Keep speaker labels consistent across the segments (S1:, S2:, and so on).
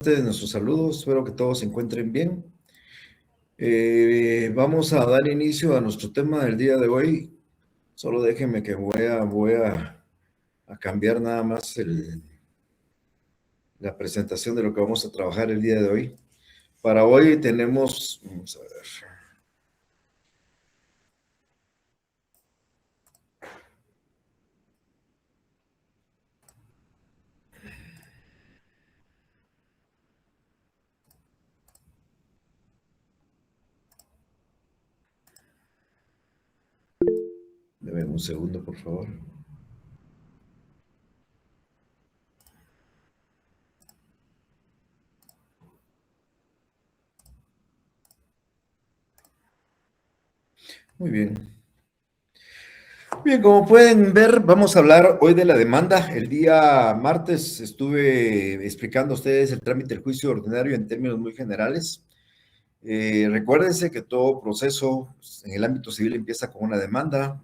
S1: nuevamente nuestros saludos, espero que todos se encuentren bien. Vamos a dar inicio a nuestro tema del día de hoy. Solo déjenme que voy a cambiar nada más la presentación de lo que vamos a trabajar el día de hoy. Para hoy tenemos, vamos a ver. Deme un segundo, por favor. Muy bien. Bien, como pueden ver, vamos a hablar hoy de la demanda. El día martes estuve explicando a ustedes el trámite del juicio ordinario en términos muy generales. Recuérdense que todo proceso en el ámbito civil empieza con una demanda.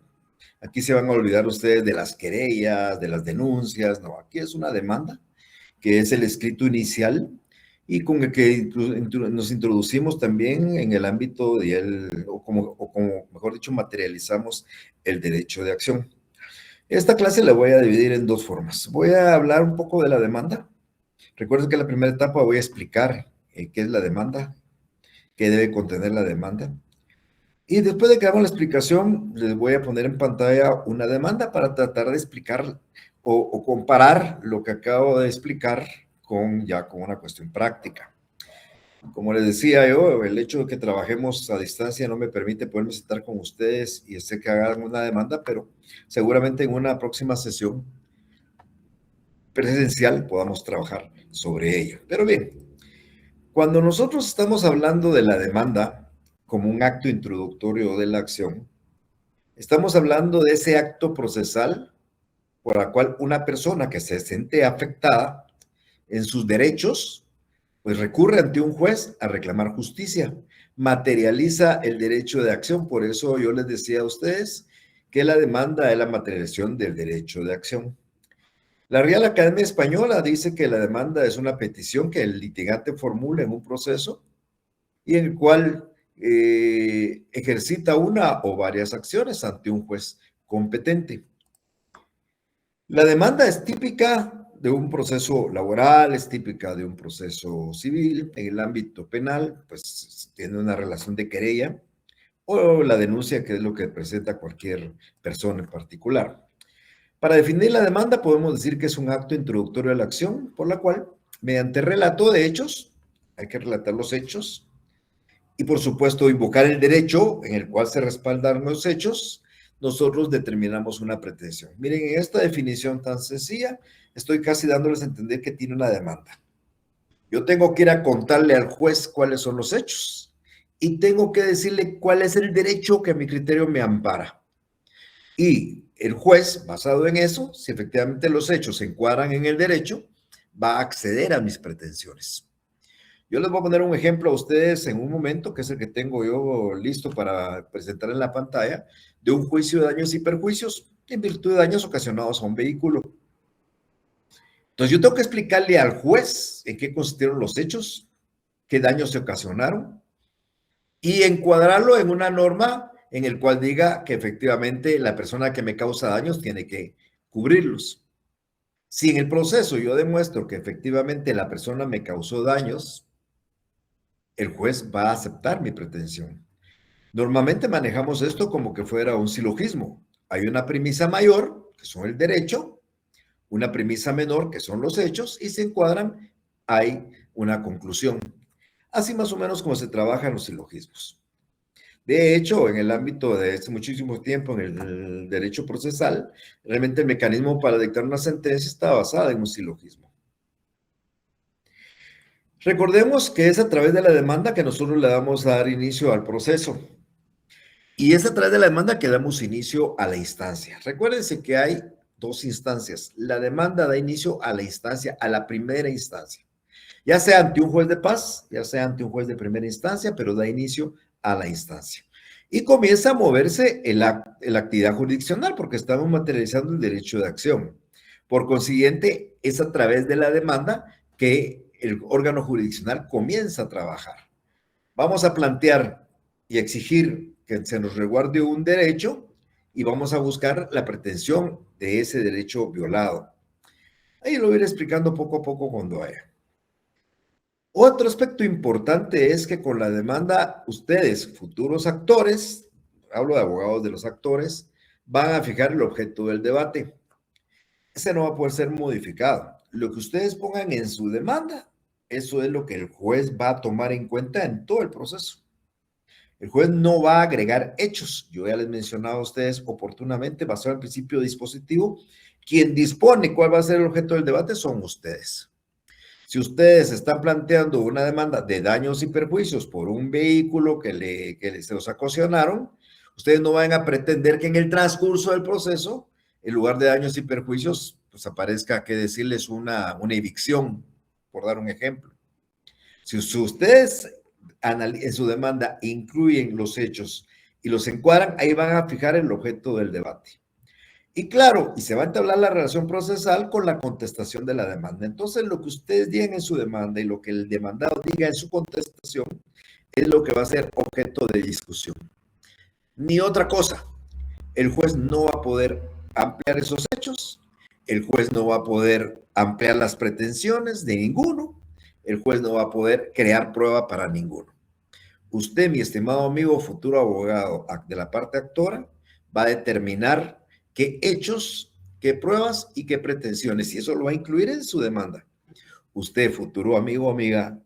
S1: Aquí se van a olvidar ustedes de las querellas, de las denuncias. No, aquí es una demanda, que es el escrito inicial y con el que nos introducimos también en el ámbito o como mejor dicho, materializamos el derecho de acción. Esta clase la voy a dividir en dos formas. Voy a hablar un poco de la demanda. Recuerden que en la primera etapa voy a explicar qué es la demanda, qué debe contener la demanda. Y después de que hagamos la explicación, les voy a poner en pantalla una demanda para tratar de explicar o comparar lo que acabo de explicar con una cuestión práctica. Como les decía yo, el hecho de que trabajemos a distancia no me permite poderme sentar con ustedes y sé que hagan una demanda, pero seguramente en una próxima sesión presencial podamos trabajar sobre ello. Pero bien, cuando nosotros estamos hablando de la demanda como un acto introductorio de la acción, estamos hablando de ese acto procesal por el cual una persona que se siente afectada en sus derechos, pues recurre ante un juez a reclamar justicia, materializa el derecho de acción. Por eso yo les decía a ustedes que la demanda es la materialización del derecho de acción. La Real Academia Española dice que la demanda es una petición que el litigante formula en un proceso y en el cual ejercita una o varias acciones ante un juez competente. La demanda es típica de un proceso laboral, es típica de un proceso civil. En el ámbito penal, pues tiene una relación de querella o la denuncia, que es lo que presenta cualquier persona en particular. Para definir la demanda, podemos decir que es un acto introductorio de la acción, por la cual, mediante relato de hechos, hay que relatar los hechos, y por supuesto invocar el derecho en el cual se respaldan los hechos, nosotros determinamos una pretensión. Miren, en esta definición tan sencilla, estoy casi dándoles a entender que tiene una demanda. Yo tengo que ir a contarle al juez cuáles son los hechos y tengo que decirle cuál es el derecho que a mi criterio me ampara. Y el juez, basado en eso, si efectivamente los hechos se encuadran en el derecho, va a acceder a mis pretensiones. Yo les voy a poner un ejemplo a ustedes en un momento, que es el que tengo yo listo para presentar en la pantalla, de un juicio de daños y perjuicios en virtud de daños ocasionados a un vehículo. Entonces yo tengo que explicarle al juez en qué consistieron los hechos, qué daños se ocasionaron y encuadrarlo en una norma en el cual diga que efectivamente la persona que me causa daños tiene que cubrirlos. Si en el proceso yo demuestro que efectivamente la persona me causó daños, el juez va a aceptar mi pretensión. Normalmente manejamos esto como que fuera un silogismo. Hay una premisa mayor, que son el derecho, una premisa menor, que son los hechos, y se encuadran, hay una conclusión. Así más o menos como se trabaja en los silogismos. De hecho, en el ámbito de hace muchísimo tiempo, en el derecho procesal, realmente el mecanismo para dictar una sentencia está basado en un silogismo. Recordemos que es a través de la demanda que nosotros le damos a dar inicio al proceso. Y es a través de la demanda que damos inicio a la instancia. Recuérdense que hay dos instancias. La demanda da inicio a la instancia, a la primera instancia. Ya sea ante un juez de paz, ya sea ante un juez de primera instancia, pero da inicio a la instancia. Y comienza a moverse la actividad jurisdiccional porque estamos materializando el derecho de acción. Por consiguiente, es a través de la demanda que el órgano jurisdiccional comienza a trabajar. Vamos a plantear y exigir que se nos resguarde un derecho y vamos a buscar la pretensión de ese derecho violado. Ahí lo voy a ir explicando poco a poco cuando haya. Otro aspecto importante es que con la demanda, ustedes, futuros actores, hablo de abogados de los actores, van a fijar el objeto del debate. Ese no va a poder ser modificado. Lo que ustedes pongan en su demanda, eso es lo que el juez va a tomar en cuenta en todo el proceso. El juez no va a agregar hechos. Yo ya les mencionaba a ustedes oportunamente, basado en el principio dispositivo, quien dispone cuál va a ser el objeto del debate son ustedes. Si ustedes están planteando una demanda de daños y perjuicios por un vehículo que se los ocasionaron, ustedes no van a pretender que en el transcurso del proceso, en lugar de daños y perjuicios, pues aparezca que decirles una evicción, por dar un ejemplo. Si ustedes en su demanda incluyen los hechos y los encuadran, ahí van a fijar el objeto del debate. Y claro, y se va a entablar la relación procesal con la contestación de la demanda. Entonces, lo que ustedes digan en su demanda y lo que el demandado diga en su contestación es lo que va a ser objeto de discusión. Ni otra cosa. El juez no va a poder ampliar esos hechos, el juez no va a poder ampliar las pretensiones de ninguno, el juez no va a poder crear prueba para ninguno. Usted, mi estimado amigo, futuro abogado de la parte actora, va a determinar qué hechos, qué pruebas y qué pretensiones, y eso lo va a incluir en su demanda. Usted, futuro amigo o amiga,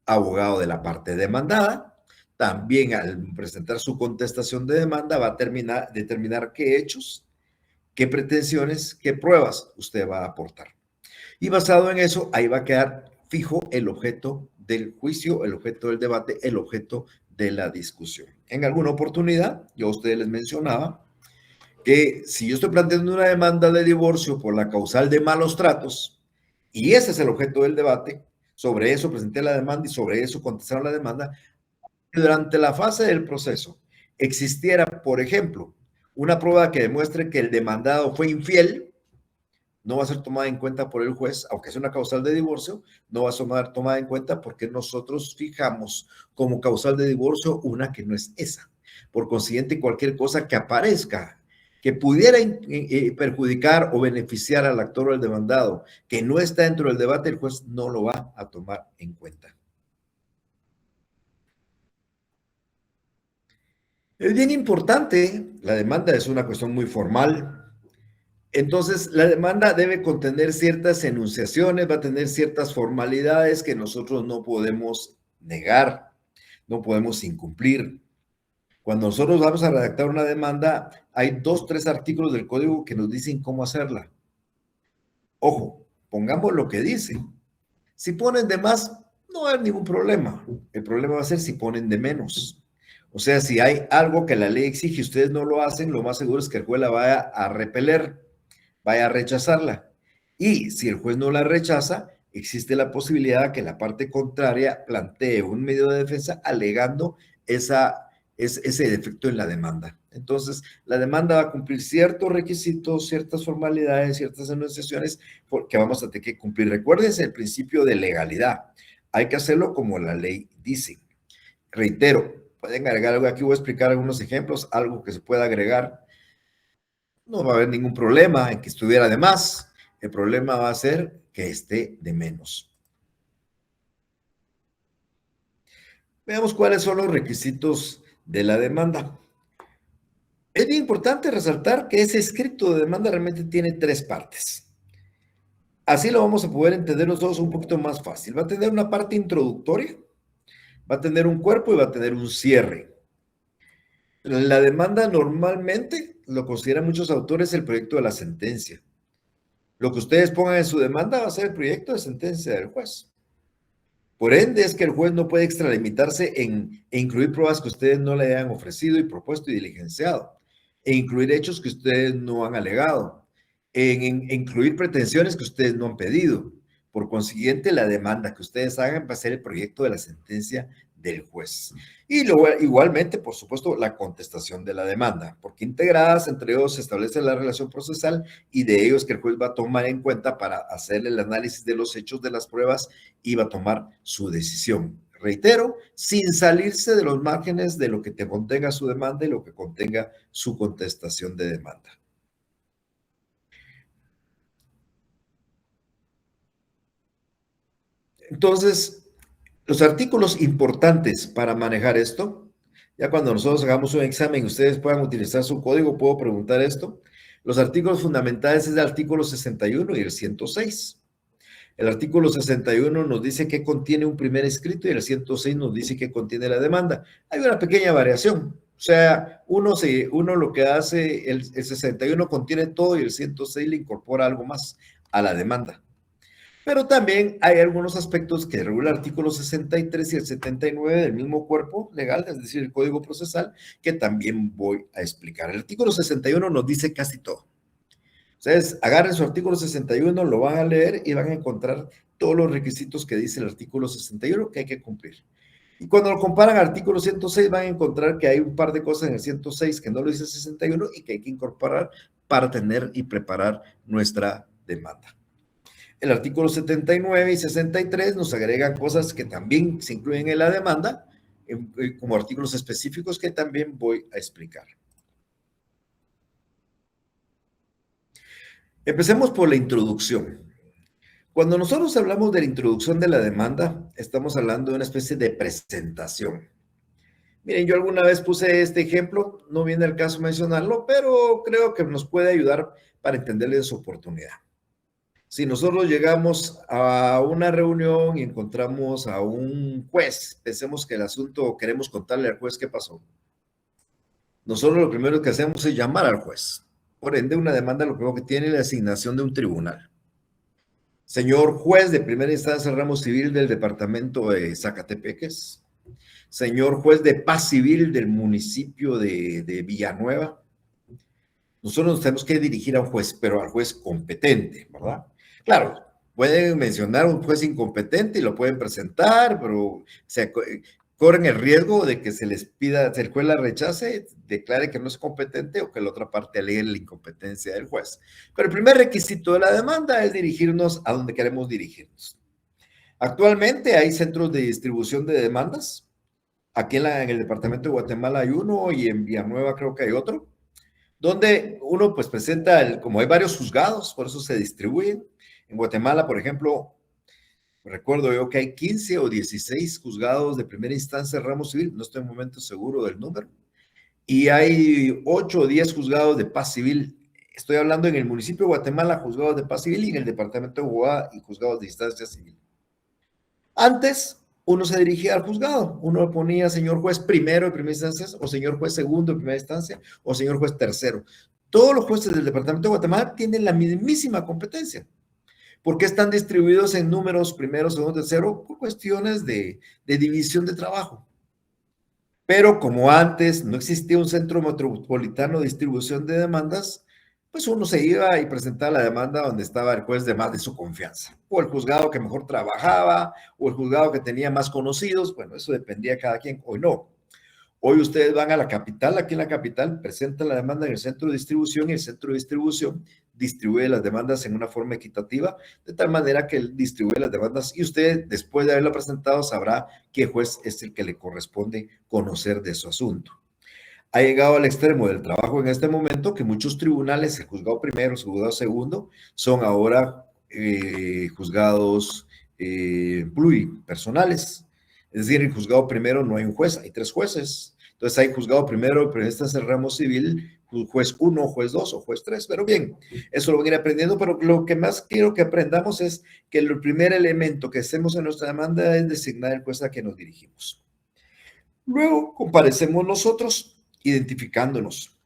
S1: abogado de la parte demandada, también al presentar su contestación de demanda va a determinar qué hechos, qué pretensiones, qué pruebas usted va a aportar. Y basado en eso, ahí va a quedar fijo el objeto del juicio, el objeto del debate, el objeto de la discusión. En alguna oportunidad, yo a ustedes les mencionaba que si yo estoy planteando una demanda de divorcio por la causal de malos tratos, y ese es el objeto del debate, sobre eso presenté la demanda y sobre eso contestaron la demanda, durante la fase del proceso existiera, por ejemplo, una prueba que demuestre que el demandado fue infiel, no va a ser tomada en cuenta por el juez, aunque es una causal de divorcio, no va a ser tomada en cuenta porque nosotros fijamos como causal de divorcio una que no es esa. Por consiguiente, cualquier cosa que aparezca que pudiera perjudicar o beneficiar al actor o al demandado, que no está dentro del debate, el juez no lo va a tomar en cuenta. Es bien importante, la demanda es una cuestión muy formal, entonces la demanda debe contener ciertas enunciaciones, va a tener ciertas formalidades que nosotros no podemos negar, no podemos incumplir. Cuando nosotros vamos a redactar una demanda, hay 2, 3 artículos del código que nos dicen cómo hacerla. Ojo, pongamos lo que dice. Si ponen de más, no va a haber ningún problema. El problema va a ser si ponen de menos. O sea, si hay algo que la ley exige y ustedes no lo hacen, lo más seguro es que el juez la vaya a repeler, vaya a rechazarla. Y si el juez no la rechaza, existe la posibilidad de que la parte contraria plantee un medio de defensa alegando ese defecto en la demanda. Entonces, la demanda va a cumplir ciertos requisitos, ciertas formalidades, ciertas enunciaciones que vamos a tener que cumplir. Recuérdense el principio de legalidad. Hay que hacerlo como la ley dice. Reitero, pueden agregar algo aquí, voy a explicar algunos ejemplos, algo que se pueda agregar. No va a haber ningún problema en que estuviera de más. El problema va a ser que esté de menos. Veamos cuáles son los requisitos de la demanda. Es bien importante resaltar que ese escrito de demanda realmente tiene 3 partes. Así lo vamos a poder entender nosotros un poquito más fácil. Va a tener una parte introductoria, va a tener un cuerpo y va a tener un cierre. La demanda normalmente lo consideran muchos autores el proyecto de la sentencia. Lo que ustedes pongan en su demanda va a ser el proyecto de sentencia del juez. Por ende, es que el juez no puede extralimitarse e incluir pruebas que ustedes no le hayan ofrecido y propuesto y diligenciado, e incluir hechos que ustedes no han alegado, en incluir pretensiones que ustedes no han pedido. Por consiguiente, la demanda que ustedes hagan va a ser el proyecto de la sentencia del juez. Y luego, igualmente, por supuesto, la contestación de la demanda, porque integradas entre ellos se establece la relación procesal y de ellos que el juez va a tomar en cuenta para hacer el análisis de los hechos de las pruebas y va a tomar su decisión. Reitero, sin salirse de los márgenes de lo que te contenga su demanda y lo que contenga su contestación de demanda. Entonces, los artículos importantes para manejar esto, ya cuando nosotros hagamos un examen y ustedes puedan utilizar su código, puedo preguntar esto. Los artículos fundamentales es el artículo 61 y el 106. El artículo 61 nos dice que contiene un primer escrito y el 106 nos dice que contiene la demanda. Hay una pequeña variación. O sea, uno lo que hace, el 61 contiene todo y el 106 le incorpora algo más a la demanda. Pero también hay algunos aspectos que regula el artículo 63 y el 79 del mismo cuerpo legal, es decir, el Código Procesal, que también voy a explicar. El artículo 61 nos dice casi todo. Ustedes agarren su artículo 61, lo van a leer y van a encontrar todos los requisitos que dice el artículo 61 que hay que cumplir. Y cuando lo comparan al artículo 106, van a encontrar que hay un par de cosas en el 106 que no lo dice el 61 y que hay que incorporar para tener y preparar nuestra demanda. El artículo 79 y 63 nos agregan cosas que también se incluyen en la demanda, como artículos específicos que también voy a explicar. Empecemos por la introducción. Cuando nosotros hablamos de la introducción de la demanda, estamos hablando de una especie de presentación. Miren, yo alguna vez puse este ejemplo, no viene al caso mencionarlo, pero creo que nos puede ayudar para entenderle su oportunidad. Si nosotros llegamos a una reunión y encontramos a un juez, pensemos que el asunto, queremos contarle al juez qué pasó. Nosotros lo primero que hacemos es llamar al juez. Por ende, una demanda lo primero que tiene es la asignación de un tribunal. Señor juez de primera instancia ramo civil del departamento de Zacatepeques, señor juez de paz civil del municipio de Villanueva, nosotros nos tenemos que dirigir a un juez, pero al juez competente, ¿verdad? Claro, pueden mencionar un juez incompetente y lo pueden presentar, pero corren el riesgo de que se les pida, si el juez la rechace, declare que no es competente o que la otra parte alegue la incompetencia del juez. Pero el primer requisito de la demanda es dirigirnos a donde queremos dirigirnos. Actualmente hay centros de distribución de demandas. Aquí en el departamento de Guatemala hay uno y en Villanueva creo que hay otro, donde uno pues presenta, como hay varios juzgados, por eso se distribuyen. En Guatemala, por ejemplo, recuerdo yo que hay 15 o 16 juzgados de primera instancia de ramo civil, no estoy en un momento seguro del número, y hay 8 o 10 juzgados de paz civil. Estoy hablando en el municipio de Guatemala, juzgados de paz civil, y en el departamento de Boa y juzgados de instancia civil. Antes, uno se dirigía al juzgado, uno ponía señor juez primero en primera instancia, o señor juez segundo en primera instancia, o señor juez tercero. Todos los jueces del departamento de Guatemala tienen la mismísima competencia. ¿Por qué están distribuidos en números primero, segundo, tercero? Por cuestiones de división de trabajo. Pero como antes no existía un centro metropolitano de distribución de demandas, pues uno se iba y presentaba la demanda donde estaba el juez de más de su confianza, o el juzgado que mejor trabajaba, o el juzgado que tenía más conocidos. Bueno, eso dependía de cada quien. Hoy no. Hoy ustedes van a la capital, aquí en la capital, presentan la demanda en el centro de distribución y el centro de distribución distribuye las demandas en una forma equitativa, de tal manera que él distribuye las demandas y usted, después de haberla presentado, sabrá qué juez es el que le corresponde conocer de su asunto. Ha llegado al extremo del trabajo en este momento que muchos tribunales, el juzgado primero, el juzgado segundo, son ahora juzgados pluripersonales. Es decir, en el juzgado primero no hay un juez, hay 3 jueces. Entonces hay juzgado primero, pero este es el ramo civil, juez 1, juez 2 o juez 3. Pero bien, eso lo van a ir aprendiendo, pero lo que más quiero que aprendamos es que el primer elemento que hacemos en nuestra demanda es designar el juez a que nos dirigimos. Luego comparecemos nosotros identificándonos.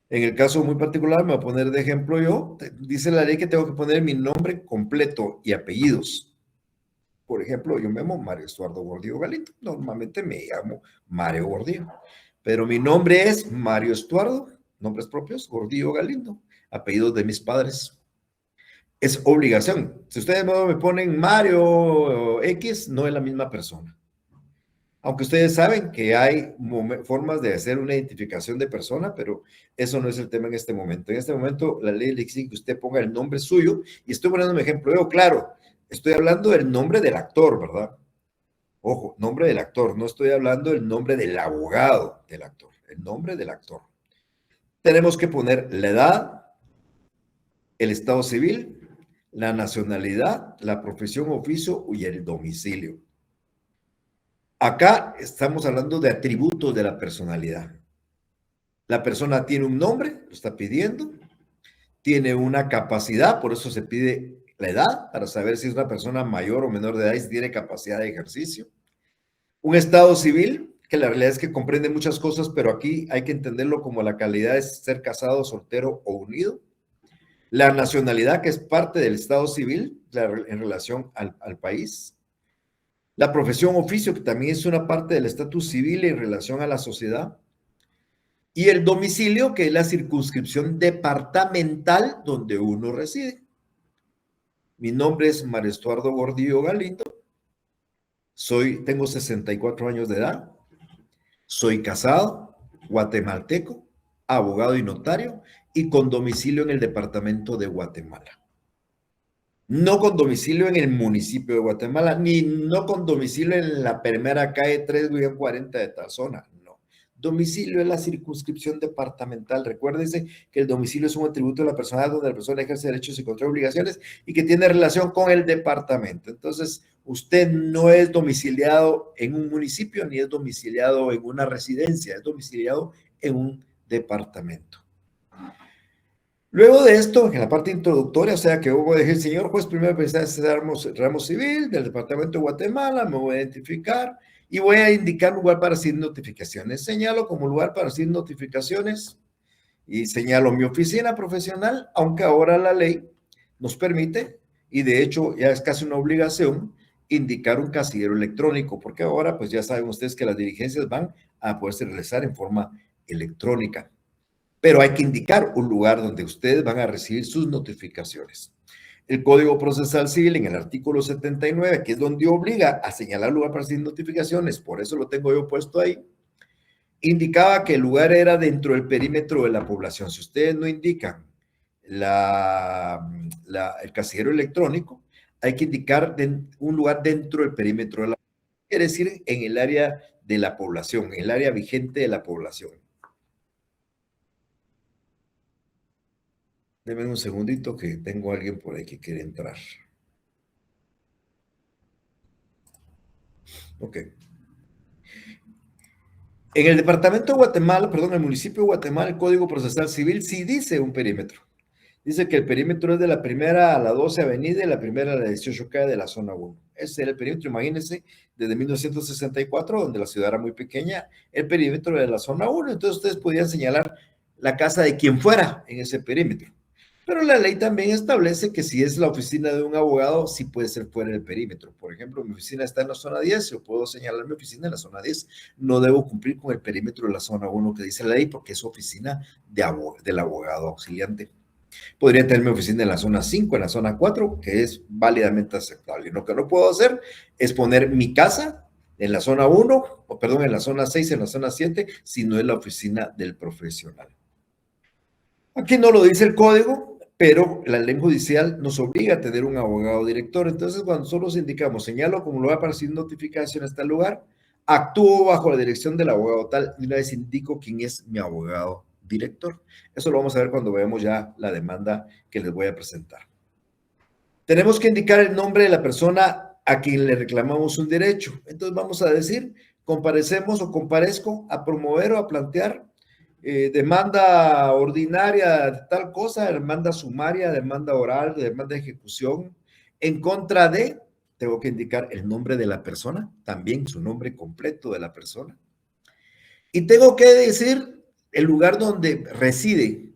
S1: En el caso muy particular, me voy a poner de ejemplo yo, dice la ley que tengo que poner mi nombre completo y apellidos. Por ejemplo, yo me llamo Mario Estuardo Gordillo Galindo. Normalmente me llamo Mario Gordillo. Pero mi nombre es Mario Estuardo, nombres propios, Gordillo Galindo, apellidos de mis padres. Es obligación. Si ustedes me ponen Mario X, no es la misma persona. Aunque ustedes saben que hay formas de hacer una identificación de persona, pero eso no es el tema en este momento. En este momento, la ley le exige que usted ponga el nombre suyo, y estoy poniendo un ejemplo. Yo, claro, estoy hablando del nombre del actor, ¿verdad? Ojo, nombre del actor, no estoy hablando del nombre del abogado del actor, el nombre del actor. Tenemos que poner la edad, el estado civil, la nacionalidad, la profesión, oficio y el domicilio. Acá estamos hablando de atributos de la personalidad. La persona tiene un nombre, lo está pidiendo, tiene una capacidad, por eso se pide la edad, para saber si es una persona mayor o menor de edad y si tiene capacidad de ejercicio. Un estado civil, que la realidad es que comprende muchas cosas, pero aquí hay que entenderlo como la calidad de ser casado, soltero o unido. La nacionalidad, que es parte del estado civil en relación al país. La profesión oficio, que también es una parte del estatus civil en relación a la sociedad. Y el domicilio, que es la circunscripción departamental donde uno reside. Mi nombre es Mario Estuardo Gordillo Galindo. Tengo 64 años de edad. Soy casado, guatemalteco, abogado y notario, y con domicilio en el departamento de Guatemala. No con domicilio en el municipio de Guatemala, ni no con domicilio en la primera calle 3-40 de tal zona. No. Domicilio es la circunscripción departamental. Recuérdense que el domicilio es un atributo de la persona donde la persona ejerce derechos y contra obligaciones y que tiene relación con el departamento. Entonces, usted no es domiciliado en un municipio ni es domiciliado en una residencia, es domiciliado en un departamento. Luego de esto, en la parte introductoria, o sea que voy a decir, señor juez, primero pensar ramo civil del departamento de Guatemala, me voy a identificar y voy a indicar lugar para recibir notificaciones. Señalo como lugar para recibir notificaciones y señalo mi oficina profesional, aunque ahora la ley nos permite, y de hecho ya es casi una obligación, indicar un casillero electrónico, porque ahora pues ya saben ustedes que las diligencias van a poderse realizar en forma electrónica. Pero hay que indicar un lugar donde ustedes van a recibir sus notificaciones. El Código Procesal Civil en el artículo 79, que es donde obliga a señalar lugar para recibir notificaciones, por eso lo tengo yo puesto ahí, indicaba que el lugar era dentro del perímetro de la población. Si ustedes no indican el casillero electrónico, hay que indicar un lugar dentro del perímetro de la población, quiere decir en el área de la población, en el área vigente de la población. Denme un segundito que tengo a alguien por ahí que quiere entrar. Ok. En el departamento de Guatemala, perdón, en el municipio de Guatemala, el Código Procesal Civil sí dice un perímetro. Dice que el perímetro es de la primera a la 12 avenida y la primera a la 18 calle de la zona 1. Ese era el perímetro, imagínense, desde 1964, donde la ciudad era muy pequeña, el perímetro de la zona 1. Entonces ustedes podían señalar la casa de quien fuera en ese perímetro. Pero la ley también establece que si es la oficina de un abogado, sí puede ser fuera del perímetro. Por ejemplo, mi oficina está en la zona 10, yo puedo señalar mi oficina en la zona 10. No debo cumplir con el perímetro de la zona 1 que dice la ley porque es oficina del abogado auxiliante. Podría tener mi oficina en la zona 5, en la zona 4, que es válidamente aceptable. Lo que no puedo hacer es poner mi casa en la zona 1, o perdón, en la zona 6, en la zona 7, si no es la oficina del profesional. Aquí no lo dice el código, pero la ley judicial nos obliga a tener un abogado director. Entonces, cuando nosotros indicamos, señalo como lugar para recibir notificación a este lugar, actúo bajo la dirección del abogado tal, y una vez indico quién es mi abogado director. Eso lo vamos a ver cuando veamos ya la demanda que les voy a presentar. Tenemos que indicar el nombre de la persona a quien le reclamamos un derecho. Entonces vamos a decir, comparecemos o comparezco a promover o a plantear demanda ordinaria de tal cosa, demanda sumaria, demanda oral, demanda de ejecución, en contra de, tengo que indicar el nombre de la persona, también su nombre completo de la persona, y tengo que decir el lugar donde reside.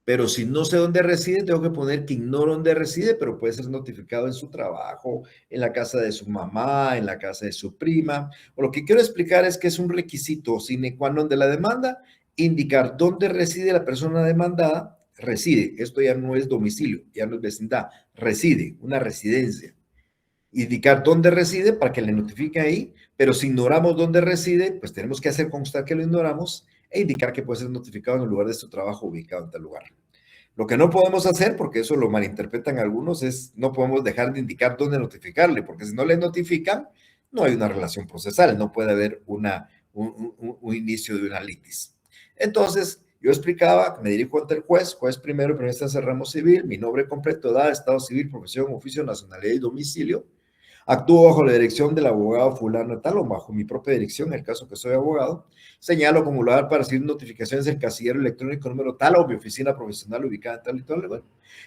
S1: Pero si no sé dónde reside, tengo que poner que ignoro dónde reside, pero puede ser notificado en su trabajo, en la casa de su mamá, en la casa de su prima. O lo que quiero explicar es que es un requisito sine qua non de la demanda, indicar dónde reside la persona demandada, reside. Esto ya no es domicilio, ya no es vecindad, reside, una residencia. indicar dónde reside para que le notifiquen ahí, pero si ignoramos dónde reside, pues tenemos que hacer constar que lo ignoramos e indicar que puede ser notificado en el lugar de su trabajo ubicado en tal lugar. Lo que no podemos hacer, porque eso lo malinterpretan algunos, es no podemos dejar de indicar dónde notificarle, porque si no le notifican, no hay una relación procesal, no puede haber un inicio de una litis. Entonces, yo explicaba, me dirijo ante el juez primero, primera instancia ramo civil, mi nombre completo, edad, estado civil, profesión, oficio, nacionalidad y domicilio. Actúo bajo la dirección del abogado fulano tal o bajo mi propia dirección, en el caso que soy abogado. Señalo como lugar para recibir notificaciones del casillero electrónico número tal o mi oficina profesional ubicada en tal y tal lugar.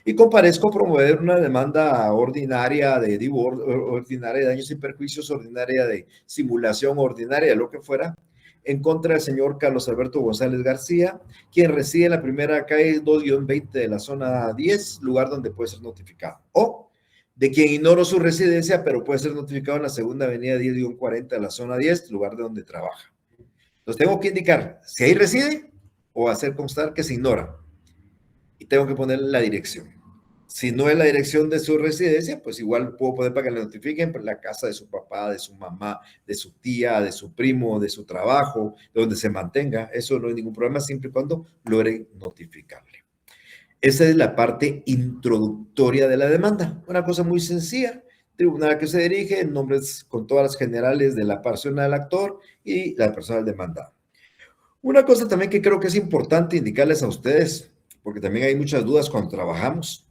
S1: Y comparezco a promover una demanda ordinaria de divorcio, ordinaria de daños y perjuicios, ordinaria de simulación, ordinaria de lo que fuera, en contra del señor Carlos Alberto González García, quien reside en la primera calle 2-20 de la zona 10, lugar donde puede ser notificado. O de quien ignoro su residencia, pero puede ser notificado en la segunda avenida 10-40 de la zona 10, lugar de donde trabaja. Entonces tengo que indicar si ahí reside o hacer constar que se ignora. Y tengo que poner la dirección. Si no es la dirección de su residencia, pues igual puedo poner para que le notifiquen la casa de su papá, de su mamá, de su tía, de su primo, de su trabajo, de donde se mantenga. Eso no hay ningún problema, siempre y cuando logren notificarle. Esa es la parte introductoria de la demanda. Una cosa muy sencilla. Tribunal que se dirige, nombres con todas las generales de la persona del actor y la persona del demandado. Una cosa también que creo que es importante indicarles a ustedes, porque también hay muchas dudas cuando trabajamos.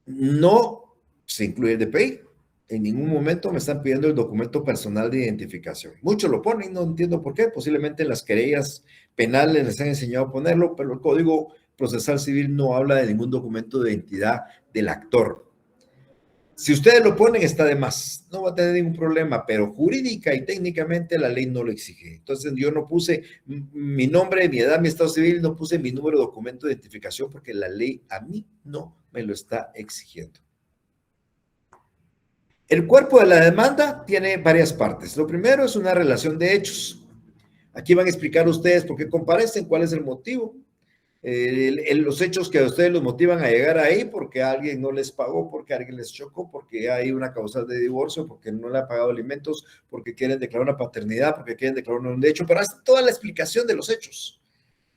S1: No se incluye el DPI. En ningún momento me están pidiendo el documento personal de identificación. Muchos lo ponen, no entiendo por qué. Posiblemente en las querellas penales les han enseñado a ponerlo, pero el Código Procesal Civil no habla de ningún documento de identidad del actor. Si ustedes lo ponen, está de más. No va a tener ningún problema, pero jurídica y técnicamente la ley no lo exige. Entonces yo no puse mi nombre, mi edad, mi estado civil, no puse mi número de documento de identificación porque la ley a mí no me lo está exigiendo. El cuerpo de la demanda tiene varias partes. Lo primero es una relación de hechos. Aquí van a explicar ustedes por qué comparecen, cuál es el motivo. Los hechos que a ustedes los motivan a llegar ahí porque alguien no les pagó, porque alguien les chocó, porque hay una causa de divorcio, porque no le ha pagado alimentos, porque quieren declarar una paternidad, porque quieren declarar un derecho, pero hasta toda la explicación de los hechos.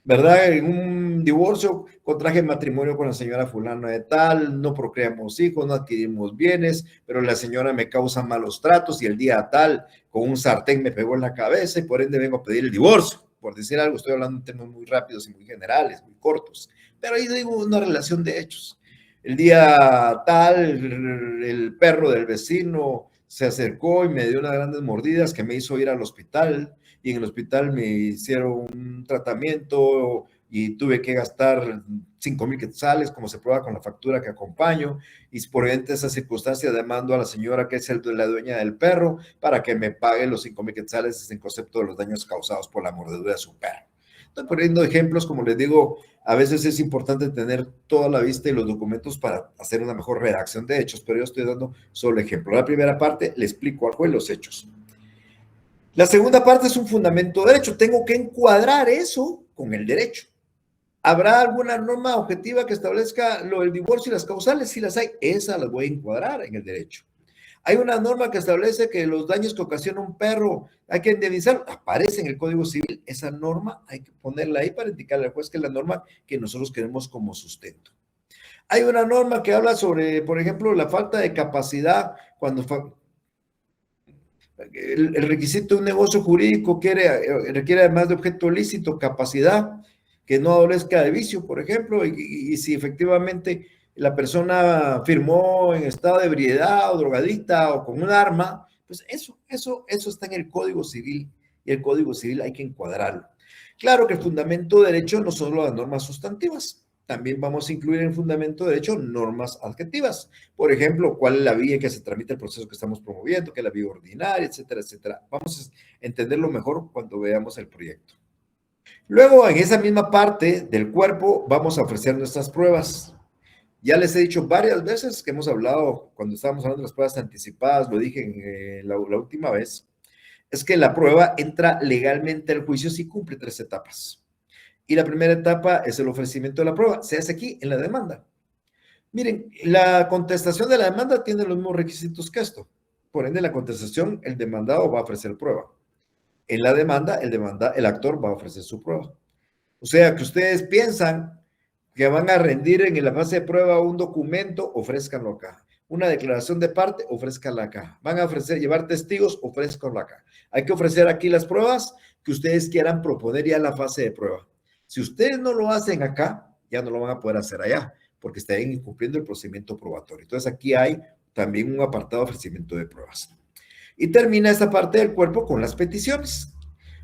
S1: ¿Verdad? En un divorcio contraje matrimonio con la señora fulana de tal, no procreamos hijos, no adquirimos bienes, pero la señora me causa malos tratos y el día tal con un sartén me pegó en la cabeza y por ende vengo a pedir el divorcio. Por decir algo, estoy hablando de temas muy rápidos y muy generales, muy cortos, pero ahí digo una relación de hechos. El día tal, el perro del vecino se acercó y me dio unas grandes mordidas que me hizo ir al hospital y en el hospital me hicieron un tratamiento y tuve que gastar 5,000 quetzales, como se prueba con la factura que acompaño, y por esa circunstancia demando a la señora que es la dueña del perro para que me pague los 5,000 quetzales en concepto de los daños causados por la mordedura de su perro. Estoy poniendo ejemplos, como les digo, a veces es importante tener toda la vista y los documentos para hacer una mejor redacción de hechos, pero yo estoy dando solo ejemplo. La primera parte, le explico al juez los hechos. La segunda parte es un fundamento de derecho. Tengo que encuadrar eso con el derecho. ¿Habrá alguna norma objetiva que establezca lo del divorcio y las causales? Si las hay, esas las voy a encuadrar en el derecho. Hay una norma que establece que los daños que ocasiona un perro hay que indemnizar. Aparece en el Código Civil. Esa norma hay que ponerla ahí para indicarle al juez que es la norma que nosotros queremos como sustento. Hay una norma que habla sobre, por ejemplo, la falta de capacidad cuando el requisito de un negocio jurídico requiere además de objeto lícito, capacidad, que no adolezca de vicio, por ejemplo, y si efectivamente la persona firmó en estado de ebriedad o drogadicta o con un arma, pues eso está en el Código Civil y el Código Civil hay que encuadrarlo. Claro que el fundamento de derecho no son las normas sustantivas, también vamos a incluir en el fundamento de derecho normas adjetivas. Por ejemplo, cuál es la vía en que se tramita el proceso que estamos promoviendo, qué es la vía ordinaria, etcétera, etcétera. Vamos a entenderlo mejor cuando veamos el proyecto. Luego, en esa misma parte del cuerpo, vamos a ofrecer nuestras pruebas. Ya les he dicho varias veces que hemos hablado, cuando estábamos hablando de las pruebas anticipadas, lo dije la última vez, es que la prueba entra legalmente al juicio si cumple 3 etapas. Y la primera etapa es el ofrecimiento de la prueba. Se hace aquí en la demanda. Miren, la contestación de la demanda tiene los mismos requisitos que esto. Por ende, la contestación, el demandado va a ofrecer prueba. En la demanda, el actor va a ofrecer su prueba. O sea, que ustedes piensan que van a rendir en la fase de prueba un documento, ofrézcanlo acá. Una declaración de parte, ofrézcanla acá. Van a ofrecer, llevar testigos, ofrézcanlo acá. Hay que ofrecer aquí las pruebas que ustedes quieran proponer ya en la fase de prueba. Si ustedes no lo hacen acá, ya no lo van a poder hacer allá, porque estarían incumpliendo el procedimiento probatorio. Entonces aquí hay también un apartado de ofrecimiento de pruebas. Y termina esta parte del cuerpo con las peticiones.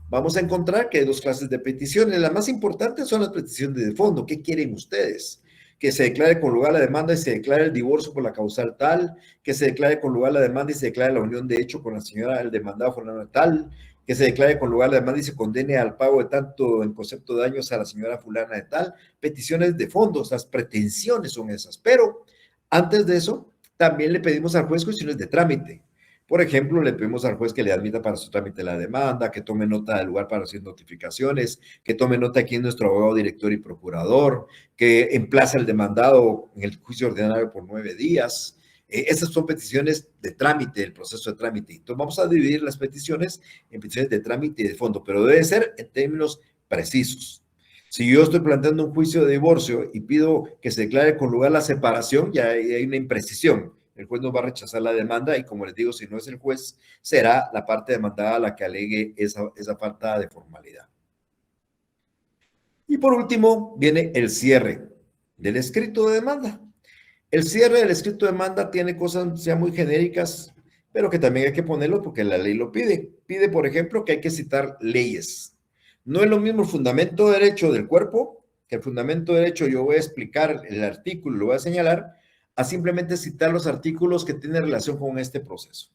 S1: Vamos a encontrar que hay dos clases de peticiones. Las más importantes son las peticiones de fondo. ¿Qué quieren ustedes? Que se declare con lugar la demanda y se declare el divorcio por la causal tal, que se declare con lugar la demanda y se declare la unión de hecho con la señora, el demandado fulano tal, que se declare con lugar la demanda y se condene al pago de tanto en concepto de daños a la señora fulana de tal. Peticiones de fondo, las pretensiones son esas. Pero antes de eso, también le pedimos al juez cuestiones de trámite. Por ejemplo, le pedimos al juez que le admita para su trámite la demanda, que tome nota del lugar para hacer notificaciones, que tome nota aquí en nuestro abogado, director y procurador, que emplace al demandado en el juicio ordinario por 9 días. Esas son peticiones de trámite, el proceso de trámite. Entonces vamos a dividir las peticiones en peticiones de trámite y de fondo, pero debe ser en términos precisos. Si yo estoy planteando un juicio de divorcio y pido que se declare con lugar la separación, ya hay una imprecisión. El juez no va a rechazar la demanda y, como les digo, si no es el juez, será la parte demandada la que alegue esa falta de formalidad. Y por último, viene el cierre del escrito de demanda. El cierre del escrito de demanda tiene cosas ya muy genéricas, pero que también hay que ponerlo porque la ley lo pide. Pide, por ejemplo, que hay que citar leyes. No es lo mismo el fundamento de derecho del cuerpo, que el fundamento de derecho yo voy a explicar el artículo, lo voy a señalar, a simplemente citar los artículos que tienen relación con este proceso.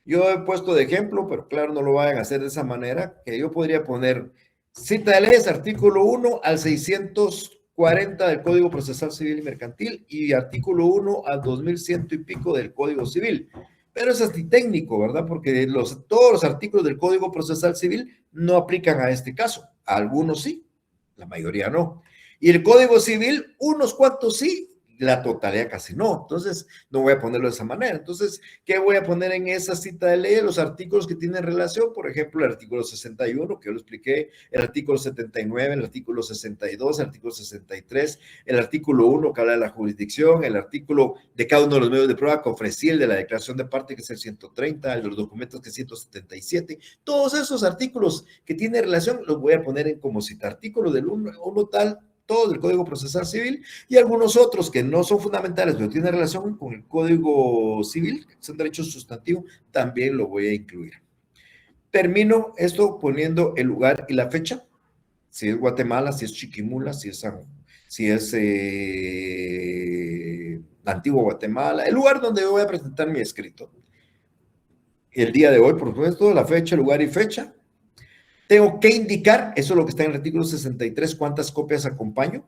S1: Yo he puesto de ejemplo, pero claro, no lo vayan a hacer de esa manera, que yo podría poner cita de leyes, artículo 1 al 640 del Código Procesal Civil y Mercantil y artículo 1 al 2100 y pico del Código Civil. Pero es antitécnico, ¿verdad? Porque todos los artículos del Código Procesal Civil no aplican a este caso. Algunos sí, la mayoría no. Y el Código Civil, unos cuantos sí, la totalidad casi no. Entonces, no voy a ponerlo de esa manera. Entonces, ¿qué voy a poner en esa cita de ley? Los artículos que tienen relación, por ejemplo, el artículo 61, que yo lo expliqué, el artículo 79, el artículo 62, el artículo 63, el artículo 1 que habla de la jurisdicción, el artículo de cada uno de los medios de prueba que ofrecí, el de la declaración de parte, que es el 130, el de los documentos, que es 177. Todos esos artículos que tienen relación los voy a poner en como cita. Artículo del 1 tal, todo del Código Procesal Civil y algunos otros que no son fundamentales, pero tienen relación con el Código Civil, que son derechos sustantivos, también lo voy a incluir. Termino esto poniendo el lugar y la fecha, si es Guatemala, si es Chiquimula, si es Antiguo Guatemala, el lugar donde yo voy a presentar mi escrito. El día de hoy, por supuesto, la fecha, lugar y fecha. Tengo que indicar, eso es lo que está en el artículo 63, cuántas copias acompaño.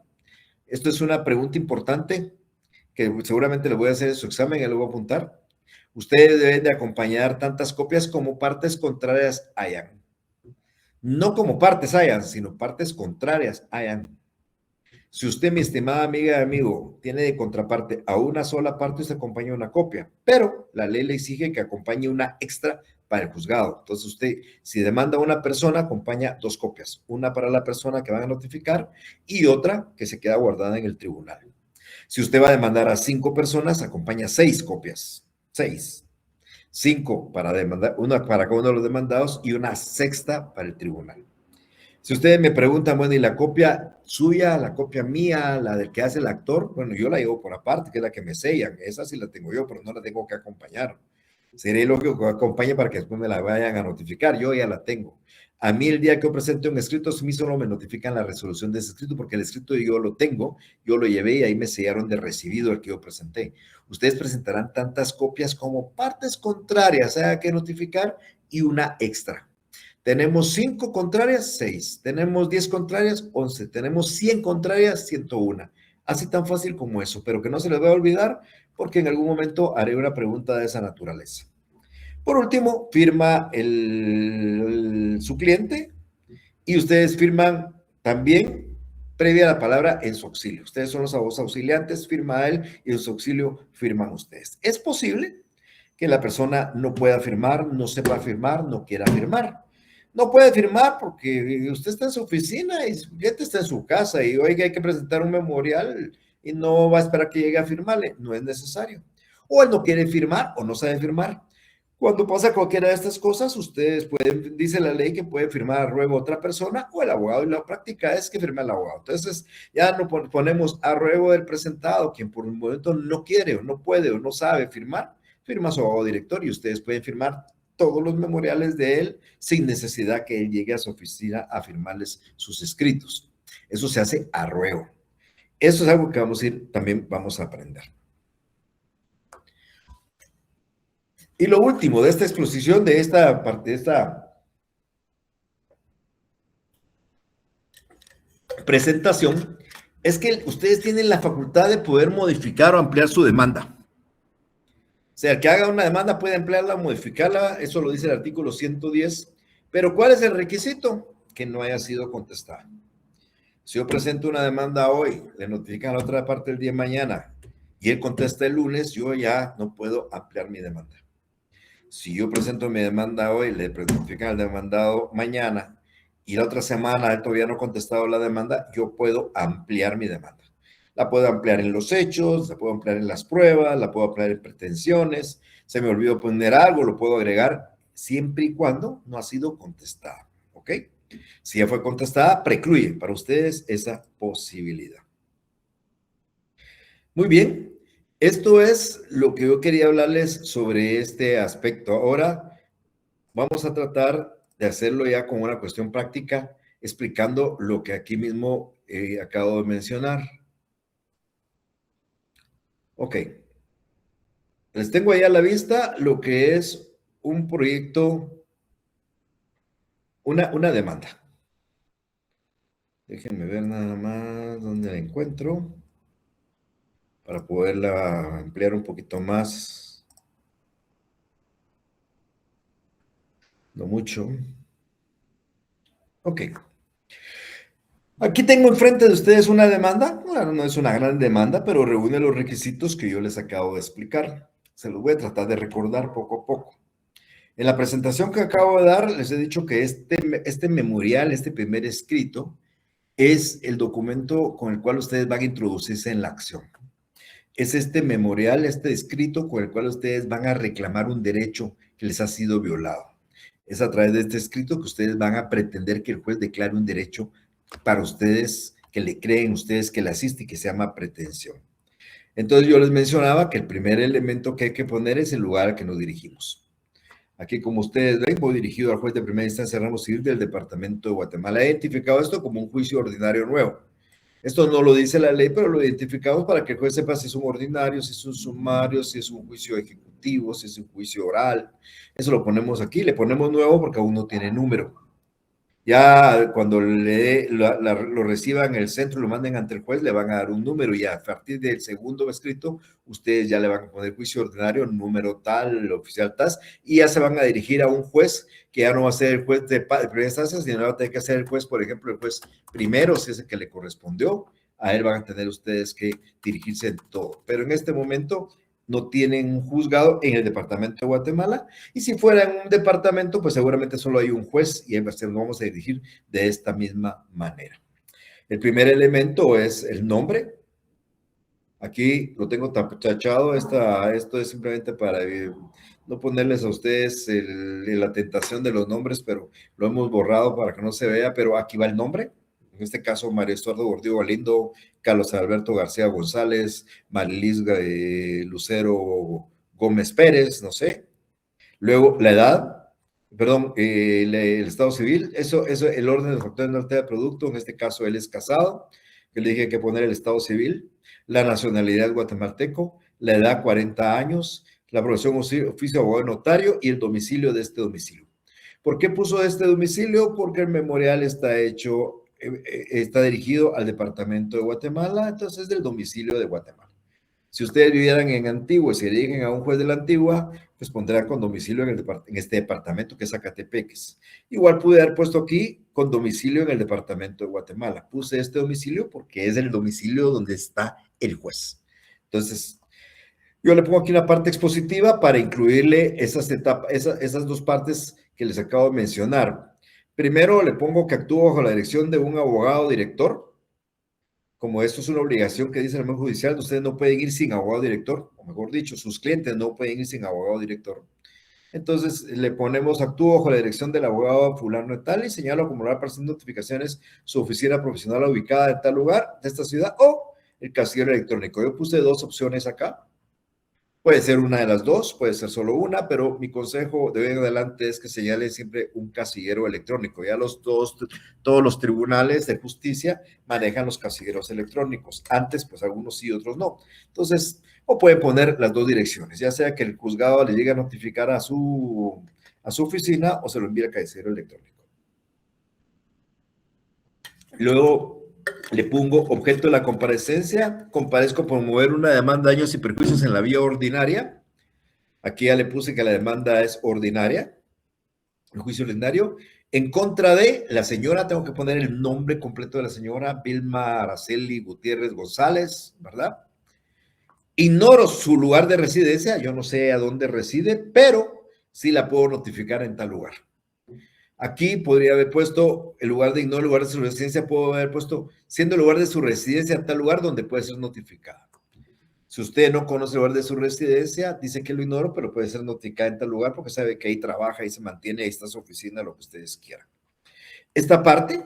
S1: Esto es una pregunta importante que seguramente le voy a hacer en su examen y le voy a apuntar. Ustedes deben de acompañar tantas copias como partes contrarias hayan. No como partes hayan, sino partes contrarias hayan. Si usted, mi estimada amiga y amigo, tiene de contraparte a una sola parte, usted acompaña una copia, pero la ley le exige que acompañe una extra para el juzgado. Entonces usted, si demanda a una persona, acompaña 2 copias, una para la persona que van a notificar y otra que se queda guardada en el tribunal. Si usted va a demandar a 5 personas, acompaña 6 copias, 6. 5 para demandar, una para cada uno de los demandados y una sexta para el tribunal. Si ustedes me preguntan, bueno, ¿y la copia suya, la copia mía, la del que hace el actor? Bueno, yo la llevo por aparte, que es la que me sellan. Esa sí la tengo yo, pero no la tengo que acompañar. Sería lógico que acompañe para que después me la vayan a notificar. Yo ya la tengo. A mí el día que yo presente un escrito, a mí solo me notifican la resolución de ese escrito, porque el escrito yo lo tengo, yo lo llevé y ahí me sellaron de recibido el que yo presenté. Ustedes presentarán tantas copias como partes contrarias, haya que notificar, y una extra. Tenemos 5 contrarias, 6. Tenemos 10 contrarias, 11. Tenemos 100 contrarias, 101. Así tan fácil como eso, pero que no se les va a olvidar porque en algún momento haré una pregunta de esa naturaleza. Por último, firma su cliente y ustedes firman también previa a la palabra en su auxilio. Ustedes son los abogados auxiliantes, firma él y en su auxilio firman ustedes. Es posible que la persona no pueda firmar, no sepa firmar, no quiera firmar. No puede firmar porque usted está en su oficina y su cliente está en su casa y oiga, hay que presentar un memorial y no va a esperar que llegue a firmarle. No es necesario. O él no quiere firmar o no sabe firmar. Cuando pasa cualquiera de estas cosas, ustedes pueden, dice la ley que puede firmar a ruego otra persona o el abogado, y la práctica es que firme el abogado. Entonces, ya no ponemos a ruego del presentado, quien por un momento no quiere o no puede o no sabe firmar, firma su abogado director y ustedes pueden firmar todos los memoriales de él sin necesidad que él llegue a su oficina a firmarles sus escritos. Eso se hace a ruego. Eso es algo que vamos a ir, también vamos a aprender. Y lo último de esta exposición, de esta parte, de esta presentación, es que ustedes tienen la facultad de poder modificar o ampliar su demanda. O sea, el que haga una demanda puede ampliarla, modificarla, eso lo dice el artículo 110, pero ¿cuál es el requisito? Que no haya sido contestada. Si yo presento una demanda hoy, le notifican a la otra parte el día de mañana y él contesta el lunes, yo ya no puedo ampliar mi demanda. Si yo presento mi demanda hoy, le notifican al demandado mañana y la otra semana él todavía no ha contestado la demanda, yo puedo ampliar mi demanda. La puedo ampliar en los hechos, la puedo ampliar en las pruebas, la puedo ampliar en pretensiones, se me olvidó poner algo, lo puedo agregar siempre y cuando no ha sido contestada, ¿ok? Si ya fue contestada, precluye para ustedes esa posibilidad. Muy bien, esto es lo que yo quería hablarles sobre este aspecto. Ahora vamos a tratar de hacerlo ya con una cuestión práctica, explicando lo que aquí mismo acabo de mencionar. Ok, les tengo ahí a la vista lo que es un proyecto, una demanda. Déjenme ver nada más dónde la encuentro para poderla ampliar un poquito más. No mucho. Ok. Aquí tengo enfrente de ustedes una demanda. Bueno, no es una gran demanda, pero reúne los requisitos que yo les acabo de explicar. Se los voy a tratar de recordar poco a poco. En la presentación que acabo de dar, les he dicho que este memorial, este primer escrito, es el documento con el cual ustedes van a introducirse en la acción. Es este memorial, este escrito con el cual ustedes van a reclamar un derecho que les ha sido violado. Es a través de este escrito que ustedes van a pretender que el juez declare un derecho para ustedes, que le creen ustedes, que le asiste y que se llama pretensión. Entonces yo les mencionaba que el primer elemento que hay que poner es el lugar al que nos dirigimos. Aquí, como ustedes ven, voy dirigido al juez de primera instancia ramo civil del Departamento de Guatemala. He identificado esto como un juicio ordinario nuevo. Esto no lo dice la ley, pero lo identificamos para que el juez sepa si es un ordinario, si es un sumario, si es un juicio ejecutivo, si es un juicio oral. Eso lo ponemos aquí, le ponemos nuevo porque aún no tiene número. Ya cuando lo reciban en el centro, lo manden ante el juez, le van a dar un número y a partir del segundo escrito, ustedes ya le van a poner juicio ordinario, número tal, oficial TAS, y ya se van a dirigir a un juez que ya no va a ser el juez de primera instancia, sino va a tener que ser el juez, por ejemplo, el juez primero, si es el que le correspondió. A él van a tener ustedes que dirigirse en todo. Pero en este momento no tienen un juzgado en el departamento de Guatemala, y si fuera en un departamento, pues seguramente solo hay un juez y nos vamos a dirigir de esta misma manera. El primer elemento es el nombre. Aquí lo tengo tachado, esto es simplemente para no ponerles a ustedes la tentación de los nombres, pero lo hemos borrado para que no se vea, pero aquí va el nombre. En este caso, María Estuardo Gordillo Galindo, Carlos Alberto García González, Marilis Lucero Gómez Pérez, no sé. Luego, la edad, perdón, el estado civil, eso, el orden de factores no altera el producto, en este caso él es casado, que le dije que poner el estado civil, la nacionalidad guatemalteco, la edad 40 años, la profesión oficio abogado notario y el domicilio de este domicilio. ¿Por qué puso este domicilio? Porque el memorial está está dirigido al departamento de Guatemala, entonces es del domicilio de Guatemala. Si ustedes vivieran en Antigua y se dirigen a un juez de la Antigua, pues pondrán con domicilio en este departamento que es Zacatepeques. Igual pude haber puesto aquí con domicilio en el departamento de Guatemala. Puse este domicilio porque es el domicilio donde está el juez. Entonces, yo le pongo aquí una parte expositiva para incluirle esas dos partes que les acabo de mencionar. Primero le pongo que actúo bajo la dirección de un abogado director. Como esto es una obligación que dice el Poder Judicial, ustedes no pueden ir sin abogado director, o mejor dicho, sus clientes no pueden ir sin abogado director. Entonces le ponemos actúo bajo la dirección del abogado fulano de tal y señalo acumular para hacer notificaciones su oficina profesional ubicada en tal lugar de esta ciudad o el casillero electrónico. Yo puse dos opciones acá. Puede ser una de las dos, puede ser solo una, pero mi consejo de hoy en adelante es que señale siempre un casillero electrónico. Ya todos los tribunales de justicia manejan los casilleros electrónicos. Antes, pues algunos sí, otros no. Entonces, o puede poner las dos direcciones, ya sea que el juzgado le llegue a notificar a su oficina o se lo envíe al casillero electrónico. Luego le pongo objeto de la comparecencia. Comparezco por mover una demanda de daños y perjuicios en la vía ordinaria. Aquí ya le puse que la demanda es ordinaria, el juicio ordinario. En contra de la señora, tengo que poner el nombre completo de la señora, Vilma Araceli Gutiérrez González, ¿verdad? Ignoro su lugar de residencia, yo no sé a dónde reside, pero sí la puedo notificar en tal lugar. Aquí podría haber puesto, el lugar de su residencia, puedo haber puesto, siendo el lugar de su residencia tal lugar donde puede ser notificada. Si usted no conoce el lugar de su residencia, dice que lo ignoro, pero puede ser notificada en tal lugar porque sabe que ahí trabaja, ahí se mantiene, ahí está su oficina, lo que ustedes quieran. Esta parte,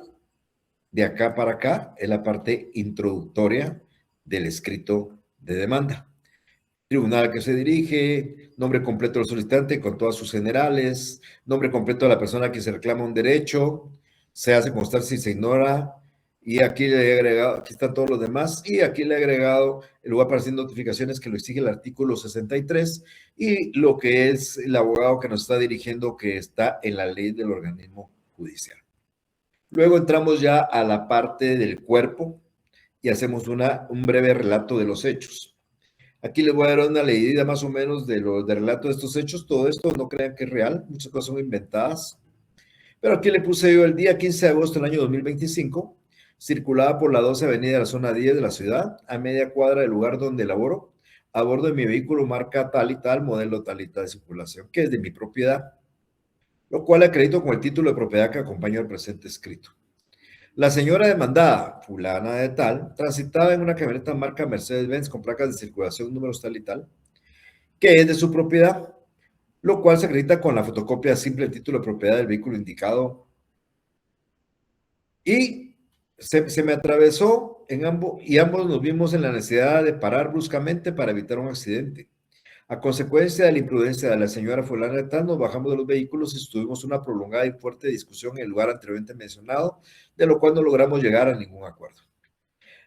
S1: de acá para acá, es la parte introductoria del escrito de demanda. Tribunal al que se dirige, nombre completo del solicitante con todas sus generales, nombre completo de la persona que se reclama un derecho, se hace constar si se ignora, y aquí le he agregado, aquí están todos los demás, y aquí le he agregado el lugar para hacer notificaciones que lo exige el artículo 63 y lo que es el abogado que nos está dirigiendo que está en la ley del organismo judicial. Luego entramos ya a la parte del cuerpo y hacemos un breve relato de los hechos. Aquí les voy a dar una leída más o menos de relato de estos hechos. Todo esto no crean que es real, muchas cosas son inventadas. Pero aquí le puse yo el día 15 de agosto del año 2025, circulaba por la 12 avenida de la zona 10 de la ciudad, a media cuadra del lugar donde laboro, a bordo de mi vehículo marca tal y tal, modelo tal y tal de circulación, que es de mi propiedad, lo cual acredito con el título de propiedad que acompaña al presente escrito. La señora demandada, fulana de tal, transitaba en una camioneta marca Mercedes-Benz con placas de circulación, números tal y tal, que es de su propiedad, lo cual se acredita con la fotocopia simple del título de propiedad del vehículo indicado. Y se me atravesó en ambos, y ambos nos vimos en la necesidad de parar bruscamente para evitar un accidente. A consecuencia de la imprudencia de la señora fulana de tal, nos bajamos de los vehículos y tuvimos una prolongada y fuerte discusión en el lugar anteriormente mencionado, de lo cual no logramos llegar a ningún acuerdo.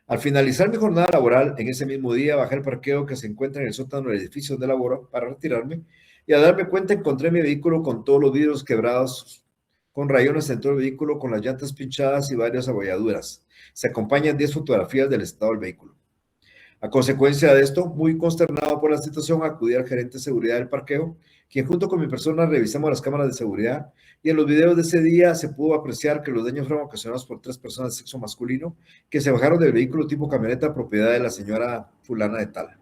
S1: Al finalizar mi jornada laboral, en ese mismo día, bajé al parqueo que se encuentra en el sótano del edificio donde laboro para retirarme y al darme cuenta encontré mi vehículo con todos los vidrios quebrados, con rayones en todo el vehículo, con las llantas pinchadas y varias abolladuras. Se acompañan 10 fotografías del estado del vehículo. A consecuencia de esto, muy consternado por la situación, acudí al gerente de seguridad del parqueo, quien junto con mi persona revisamos las cámaras de seguridad y en los videos de ese día se pudo apreciar que los daños fueron ocasionados por 3 personas de sexo masculino que se bajaron del vehículo tipo camioneta propiedad de la señora fulana de tal,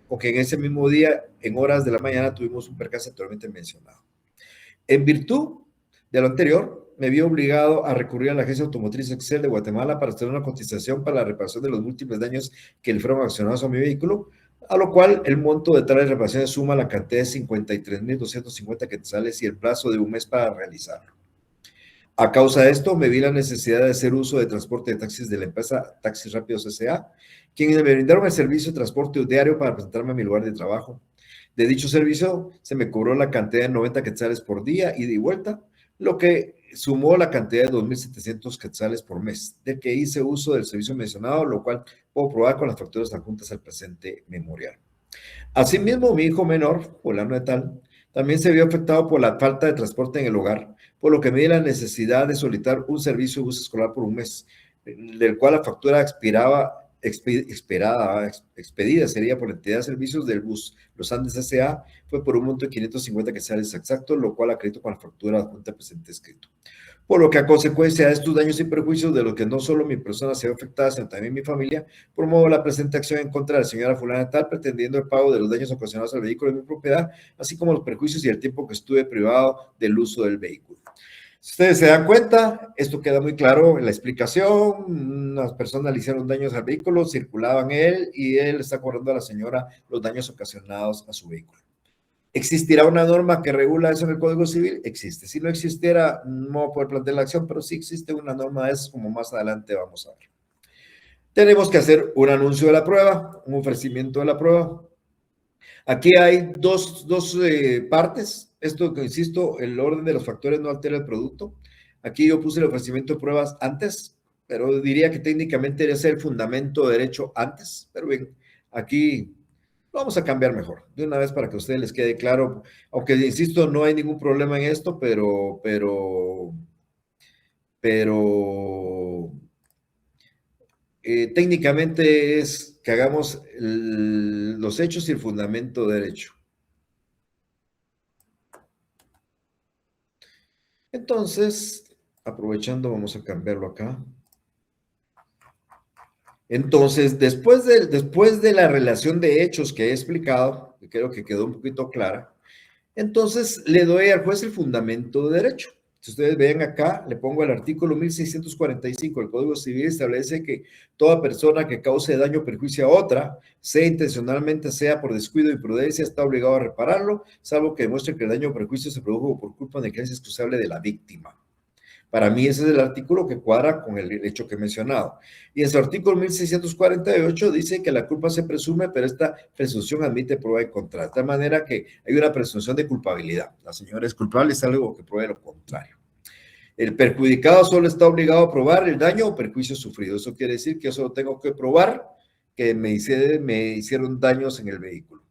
S1: o que en ese mismo día, en horas de la mañana, tuvimos un percance anteriormente mencionado. En virtud de lo anterior, me vi obligado a recurrir a la Agencia Automotriz Excel de Guatemala para hacer una cotización para la reparación de los múltiples daños que le fueron accionados a mi vehículo, a lo cual el monto de tales reparaciones suma la cantidad de 53,250 quetzales y el plazo de un mes para realizarlo. A causa de esto, me vi la necesidad de hacer uso de transporte de taxis de la empresa Taxis Rápidos S.A., quienes me brindaron el servicio de transporte diario para presentarme a mi lugar de trabajo. De dicho servicio, se me cobró la cantidad de 90 quetzales por día, ida y vuelta, lo que sumó la cantidad de 2,700 quetzales por mes, de que hice uso del servicio mencionado, lo cual puedo probar con las facturas adjuntas al presente memorial. Asimismo, mi hijo menor, fulano de tal, también se vio afectado por la falta de transporte en el hogar, por lo que me di la necesidad de solicitar un servicio de bus escolar por un mes, del cual la factura expiraba expedida sería por la entidad de servicios del bus Los Andes S.A., fue por un monto de 550 quetzales exactos, lo cual acredito con la factura adjunta presente escrito. Por lo que a consecuencia de estos daños y perjuicios, de los que no solo mi persona se ve afectada, sino también mi familia, promuevo la presente acción en contra de la señora fulana tal, pretendiendo el pago de los daños ocasionados al vehículo de mi propiedad, así como los perjuicios y el tiempo que estuve privado del uso del vehículo. Si ustedes se dan cuenta, esto queda muy claro en la explicación. Unas personas le hicieron daños al vehículo, circulaban él y él está cobrando a la señora los daños ocasionados a su vehículo. ¿Existirá una norma que regula eso en el Código Civil? Existe. Si no existiera, no voy a poder plantear la acción, pero sí existe una norma de esas, como más adelante vamos a ver. Tenemos que hacer un anuncio de la prueba, un ofrecimiento de la prueba. Aquí hay dos partes. Esto que insisto, el orden de los factores no altera el producto. Aquí yo puse el ofrecimiento de pruebas antes, pero diría que técnicamente debe ser el fundamento de derecho antes. Pero bien, aquí lo vamos a cambiar mejor, de una vez para que a ustedes les quede claro. Aunque, insisto, no hay ningún problema en esto, pero técnicamente es que hagamos los hechos y el fundamento de derecho. Entonces, aprovechando, vamos a cambiarlo acá. Entonces, después de la relación de hechos que he explicado, que creo que quedó un poquito clara, entonces le doy al juez el fundamento de derecho. Si ustedes ven acá, le pongo el artículo 1645 del Código Civil, establece que toda persona que cause daño o perjuicio a otra, sea intencionalmente, sea por descuido o imprudencia, está obligado a repararlo, salvo que demuestre que el daño o perjuicio se produjo por culpa de negligencia excusable de la víctima. Para mí ese es el artículo que cuadra con el hecho que he mencionado. Y en su artículo 1648 dice que la culpa se presume, pero esta presunción admite prueba en contra. De tal manera que hay una presunción de culpabilidad. La señora es culpable, es algo que pruebe lo contrario. El perjudicado solo está obligado a probar el daño o perjuicio sufrido. Eso quiere decir que yo solo tengo que probar que me hicieron daños en el vehículo.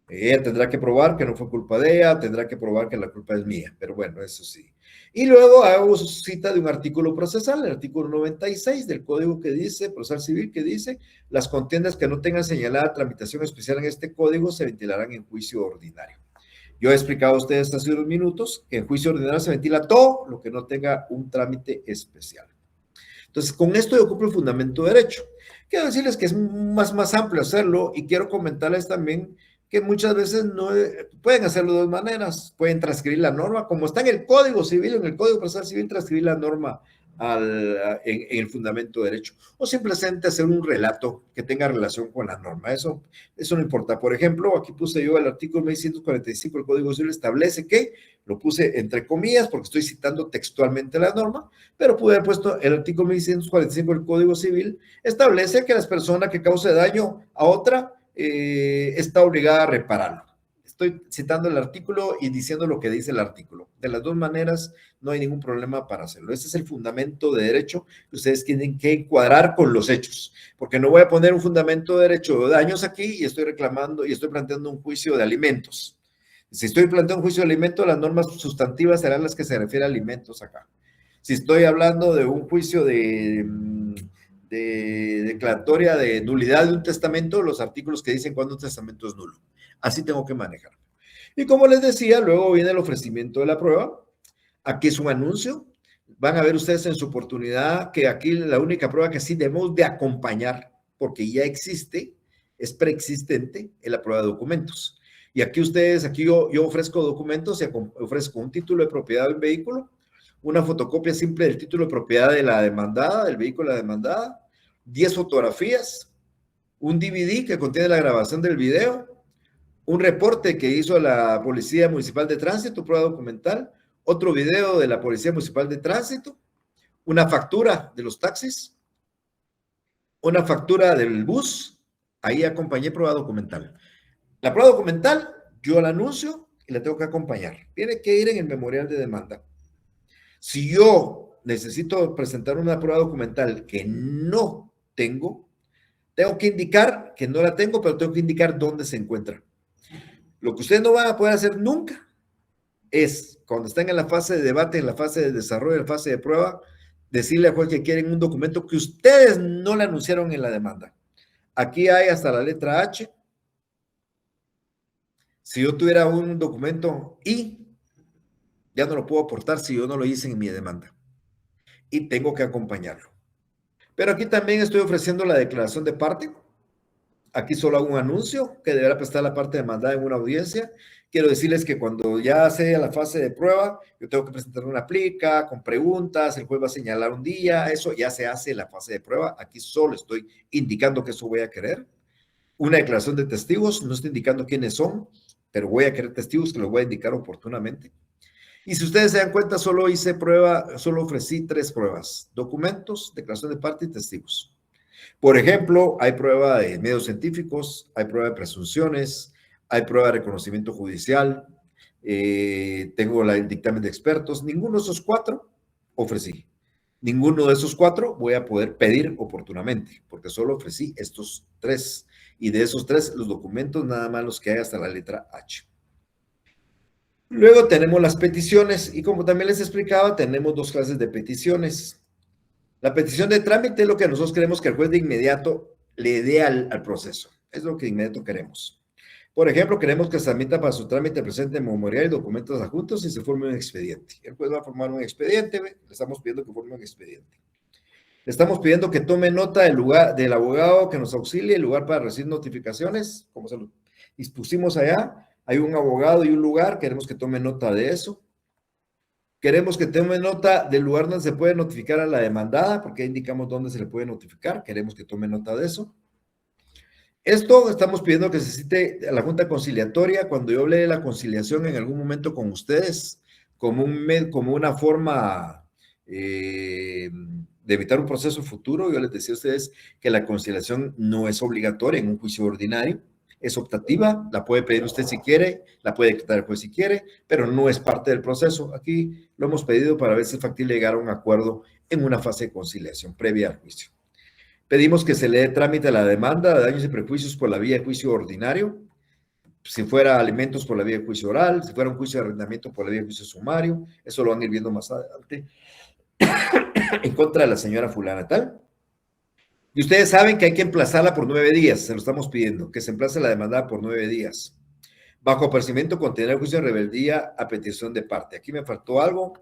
S1: Ella tendrá que probar que no fue culpa de ella, tendrá que probar que la culpa es mía, pero bueno, eso sí. Y luego hago cita de un artículo procesal, el artículo 96 del Código Procesal Civil, que dice, las contiendas que no tengan señalada tramitación especial en este código se ventilarán en juicio ordinario. Yo he explicado a ustedes hace unos minutos que en juicio ordinario se ventila todo lo que no tenga un trámite especial. Entonces, con esto yo ocupo el fundamento de derecho. Quiero decirles que es más amplio hacerlo y quiero comentarles también que muchas veces no pueden hacerlo de dos maneras. Pueden transcribir la norma, como está en el Código Civil, en el Código Procesal Civil, transcribir la norma en el fundamento de derecho, o simplemente hacer un relato que tenga relación con la norma. Eso no importa. Por ejemplo, aquí puse yo el artículo 1645 del Código Civil, establece que, lo puse entre comillas porque estoy citando textualmente la norma, pero pude haber puesto el artículo 1645 del Código Civil, establece que las personas que cause daño a otra está obligada a repararlo. Estoy citando el artículo y diciendo lo que dice el artículo. De las dos maneras no hay ningún problema para hacerlo. Ese es el fundamento de derecho que ustedes tienen que encuadrar con los hechos, porque no voy a poner un fundamento de derecho de daños aquí y estoy reclamando y estoy planteando un juicio de alimentos. Si estoy planteando un juicio de alimentos, las normas sustantivas serán las que se refieren a alimentos acá. Si estoy hablando de un juicio de declaratoria de nulidad de un testamento, los artículos que dicen cuándo un testamento es nulo. Así tengo que manejar. Y como les decía, luego viene el ofrecimiento de la prueba. Aquí es un anuncio. Van a ver ustedes en su oportunidad que aquí la única prueba que sí debemos de acompañar, porque ya existe, es preexistente, en la prueba de documentos. Y aquí yo ofrezco documentos y ofrezco un título de propiedad del vehículo, una fotocopia simple del título de propiedad de la demandada, del vehículo de la demandada, 10 fotografías, un DVD que contiene la grabación del video, un reporte que hizo la Policía Municipal de Tránsito, prueba documental, otro video de la Policía Municipal de Tránsito, una factura de los taxis, una factura del bus, ahí acompañé prueba documental. La prueba documental, yo la anuncio y la tengo que acompañar. Tiene que ir en el memorial de demanda. Si yo necesito presentar una prueba documental que no tengo que indicar que no la tengo, pero tengo que indicar dónde se encuentra. Lo que ustedes no van a poder hacer nunca es, cuando estén en la fase de debate, en la fase de desarrollo, en la fase de prueba, decirle al juez que quieren un documento que ustedes no le anunciaron en la demanda. Aquí hay hasta la letra H. Si yo tuviera un documento I, ya no lo puedo aportar si yo no lo hice en mi demanda. Y tengo que acompañarlo. Pero aquí también estoy ofreciendo la declaración de parte. Aquí solo hago un anuncio que deberá prestar la parte demandada en una audiencia. Quiero decirles que cuando ya sea la fase de prueba, yo tengo que presentar una plica con preguntas, el juez va a señalar un día, eso ya se hace en la fase de prueba. Aquí solo estoy indicando que eso voy a querer. Una declaración de testigos, no estoy indicando quiénes son, pero voy a querer testigos que los voy a indicar oportunamente. Y si ustedes se dan cuenta, solo hice prueba, solo ofrecí 3 pruebas: documentos, declaración de parte y testigos. Por ejemplo, hay prueba de medios científicos, hay prueba de presunciones, hay prueba de reconocimiento judicial, tengo el dictamen de expertos. Ninguno de esos 4 ofrecí. Ninguno de esos 4 voy a poder pedir oportunamente, porque solo ofrecí estos 3. Y de esos 3, los documentos nada más los que hay hasta la letra H. Luego tenemos las peticiones y como también les explicaba, tenemos 2 clases de peticiones. La petición de trámite es lo que nosotros queremos que el juez de inmediato le dé al proceso. Es lo que de inmediato queremos. Por ejemplo, queremos que se admita para su trámite presente memorial y documentos adjuntos y se forme un expediente. El juez va a formar un expediente, le estamos pidiendo que forme un expediente. Le estamos pidiendo que tome nota del abogado que nos auxilie, el lugar para recibir notificaciones, como se lo dispusimos allá. Hay un abogado y un lugar, queremos que tome nota de eso. Queremos que tome nota del lugar donde se puede notificar a la demandada, porque indicamos dónde se le puede notificar. Queremos que tome nota de eso. Esto estamos pidiendo que se cite a la Junta Conciliatoria cuando yo hable de la conciliación en algún momento con ustedes, como una forma de evitar un proceso futuro. Yo les decía a ustedes que la conciliación no es obligatoria en un juicio ordinario, es optativa, la puede pedir usted si quiere, la puede dictar el juez si quiere, pero no es parte del proceso. Aquí lo hemos pedido para ver si es factible llegar a un acuerdo en una fase de conciliación previa al juicio. Pedimos que se le dé trámite a la demanda de daños y perjuicios por la vía de juicio ordinario, si fuera alimentos por la vía de juicio oral, si fuera un juicio de arrendamiento por la vía de juicio sumario, eso lo van a ir viendo más adelante, en contra de la señora fulana tal. Y ustedes saben que hay que emplazarla por 9 días, se lo estamos pidiendo, que se emplace la demanda por 9 días. Bajo apercibimiento contener el juicio de rebeldía a petición de parte. Aquí me faltó algo,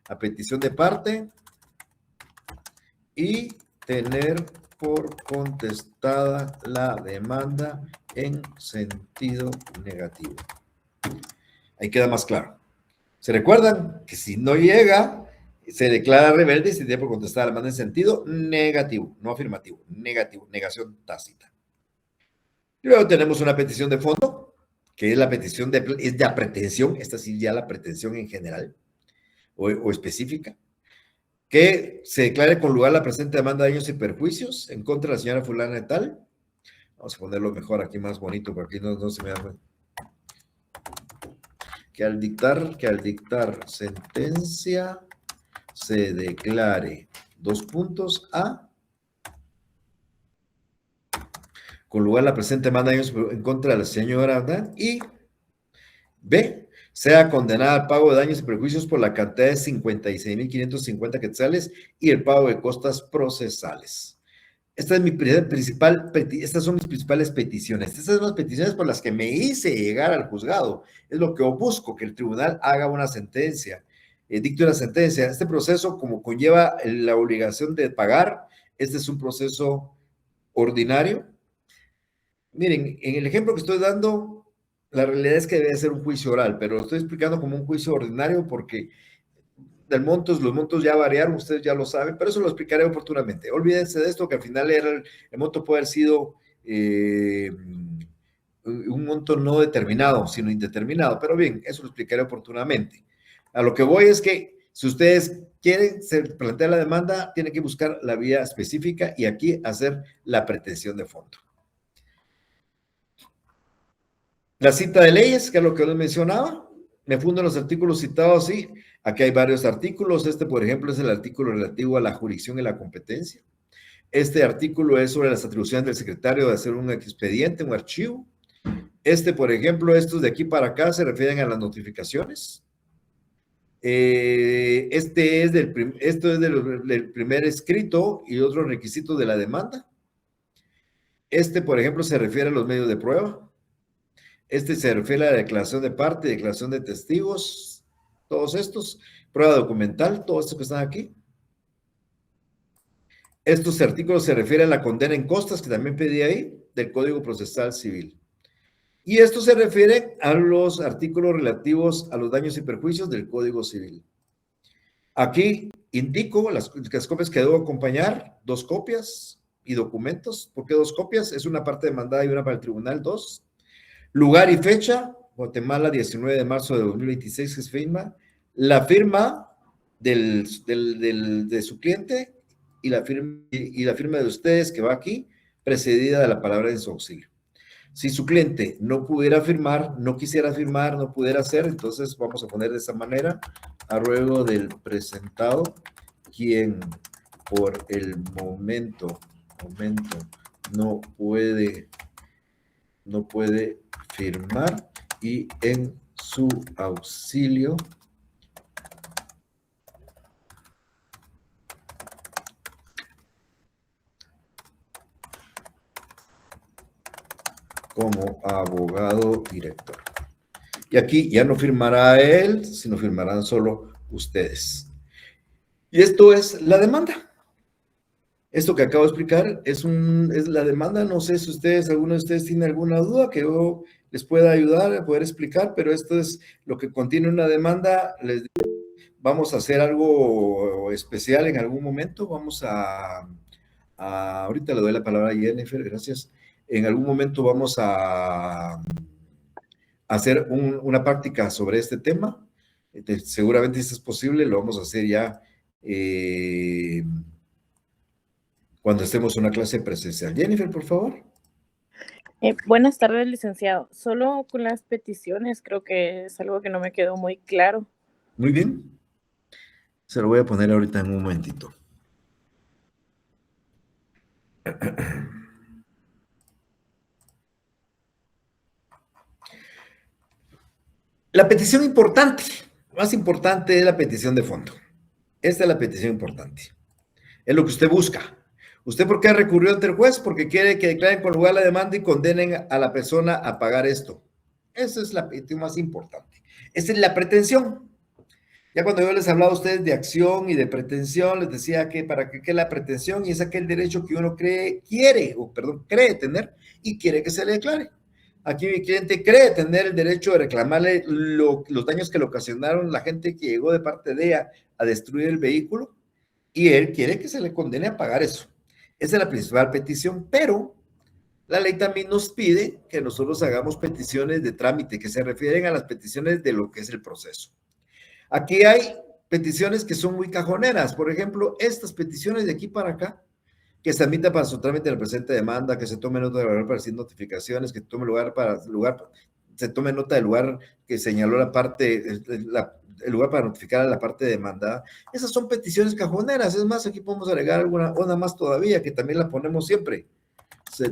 S1: a petición de parte y tener por contestada la demanda en sentido negativo. Ahí queda más claro. ¿Se recuerdan? Que si no llega, se declara rebelde y se tiene por contestada la demanda en sentido negativo, no afirmativo, negativo, negación tácita. Y luego tenemos una petición de fondo, que es la petición es de pretensión, esta sí ya la pretensión en general o específica, que se declare con lugar la presente demanda de daños y perjuicios en contra de la señora fulana de tal. Vamos a ponerlo mejor aquí, más bonito, porque aquí no se me da. Que al dictar sentencia se declare, A, con lugar la presente demanda de daños en contra de la señora, ¿verdad? Y B, sea condenada al pago de daños y perjuicios por la cantidad de 56,550 quetzales y el pago de costas procesales. Estas son mis principales peticiones. Estas son las peticiones por las que me hice llegar al juzgado. Es lo que yo busco, que el tribunal haga una sentencia, dicte una sentencia. Este proceso, como conlleva la obligación de pagar, este es un proceso ordinario. Miren, en el ejemplo que estoy dando, la realidad es que debe ser un juicio oral, pero lo estoy explicando como un juicio ordinario porque los montos ya variaron, ustedes ya lo saben, pero eso lo explicaré oportunamente. Olvídense de esto, que al final el monto puede haber sido un monto no determinado, sino indeterminado, pero bien, eso lo explicaré oportunamente. A lo que voy es que si ustedes quieren plantear la demanda, tienen que buscar la vía específica y aquí hacer la pretensión de fondo. La cita de leyes, que es lo que les mencionaba, me fundo en los artículos citados y aquí hay varios artículos. Este, por ejemplo, es el artículo relativo a la jurisdicción y la competencia. Este artículo es sobre las atribuciones del secretario de hacer un expediente, un archivo. Este, por ejemplo, estos de aquí para acá se refieren a las notificaciones. esto es del primer escrito y otros requisitos de la demanda. Por ejemplo, se refiere a los medios de prueba. Se refiere a la declaración de parte, declaración de testigos, todos estos, prueba documental, todo esto que están aquí. Estos artículos se refieren a la condena en costas, que también pedí ahí, del Código Procesal Civil. Y esto se refiere a los artículos relativos a los daños y perjuicios del Código Civil. Aquí indico las copias que debo acompañar, 2 copias y documentos. ¿Por qué 2 copias? Es una parte demandada y una para el tribunal, 2. Lugar y fecha, Guatemala, 19 de marzo de 2026, es firma. La firma de su cliente y la firma de ustedes que va aquí, precedida de la palabra en su auxilio. Si su cliente no pudiera firmar, no quisiera firmar, no pudiera hacer, entonces vamos a poner de esa manera, a ruego del presentado, quien por el momento no puede firmar y en su auxilio como abogado director. Y aquí ya no firmará él, sino firmarán solo ustedes. Y esto es la demanda. Esto que acabo de explicar es la demanda. No sé si alguno de ustedes tiene alguna duda que yo les pueda ayudar a poder explicar, pero esto es lo que contiene una demanda. Vamos a hacer algo especial en algún momento. Ahorita le doy la palabra a Jennifer, gracias. En algún momento vamos a hacer una práctica sobre este tema. Seguramente si es posible, lo vamos a hacer ya cuando estemos en una clase presencial. Jennifer, por favor.
S2: Buenas tardes, licenciado. Solo con las peticiones, creo que es algo que no me quedó muy claro.
S1: Muy bien. Se lo voy a poner ahorita en un momentito. La petición importante, más importante es la petición de fondo. Esta es la petición importante. Es lo que usted busca. ¿Usted por qué recurrió ante el juez? Porque quiere que declaren con lugar la demanda y condenen a la persona a pagar esto. Esa es la petición más importante. Esa es la pretensión. Ya cuando yo les hablaba a ustedes de acción y de pretensión, les decía que para qué la pretensión y es aquel derecho que uno cree tener y quiere que se le declare. Aquí mi cliente cree tener el derecho de reclamarle los daños que le ocasionaron la gente que llegó de parte de ella a destruir el vehículo y él quiere que se le condene a pagar eso. Esa es la principal petición, pero la ley también nos pide que nosotros hagamos peticiones de trámite que se refieren a las peticiones de lo que es el proceso. Aquí hay peticiones que son muy cajoneras. Por ejemplo, estas peticiones de aquí para acá, que se admita para su trámite la presente demanda, que se tome nota del lugar para recibir notificaciones, que se tome nota del lugar que señaló la parte, el lugar para notificar a la parte demandada. Esas son peticiones cajoneras. Es más, aquí podemos agregar una más todavía, que también la ponemos siempre. Se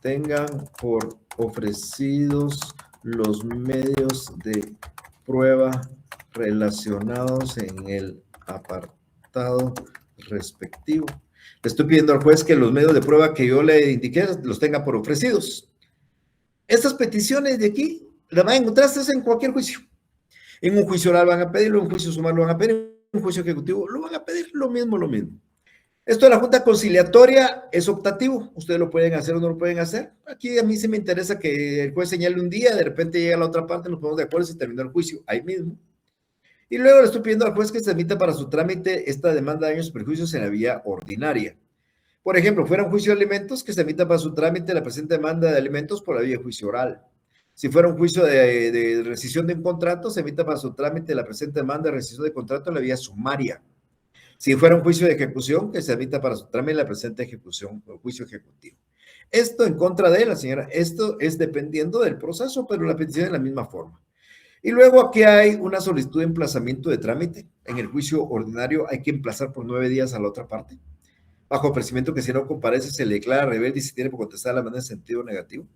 S1: tengan por ofrecidos los medios de prueba relacionados en el apartado respectivo. Le estoy pidiendo al juez que los medios de prueba que yo le indiqué los tenga por ofrecidos. Estas peticiones de aquí las van a encontrar en cualquier juicio. En un juicio oral van a pedirlo, en un juicio sumario lo van a pedir, en un juicio ejecutivo lo van a pedir, lo mismo. Esto de la junta conciliatoria es optativo. Ustedes lo pueden hacer o no lo pueden hacer. Aquí a mí sí me interesa que el juez señale un día, de repente llega a la otra parte, nos ponemos de acuerdo y se terminó el juicio ahí mismo. Y luego le estoy pidiendo al juez que se admita para su trámite esta demanda de daños y perjuicios en la vía ordinaria. Por ejemplo, fuera un juicio de alimentos, que se admita para su trámite la presente demanda de alimentos por la vía de juicio oral. Si fuera un juicio de rescisión de un contrato, se admita para su trámite la presente demanda de rescisión de contrato en la vía sumaria. Si fuera un juicio de ejecución, que se admita para su trámite la presente ejecución o juicio ejecutivo. Esto en contra de la señora, esto es dependiendo del proceso, pero la petición es la misma forma. Y luego aquí hay una solicitud de emplazamiento de trámite. En el juicio ordinario hay que emplazar por 9 días a la otra parte bajo ofrecimiento que si no comparece se le declara rebelde y si tiene por contestar la demanda en sentido negativo.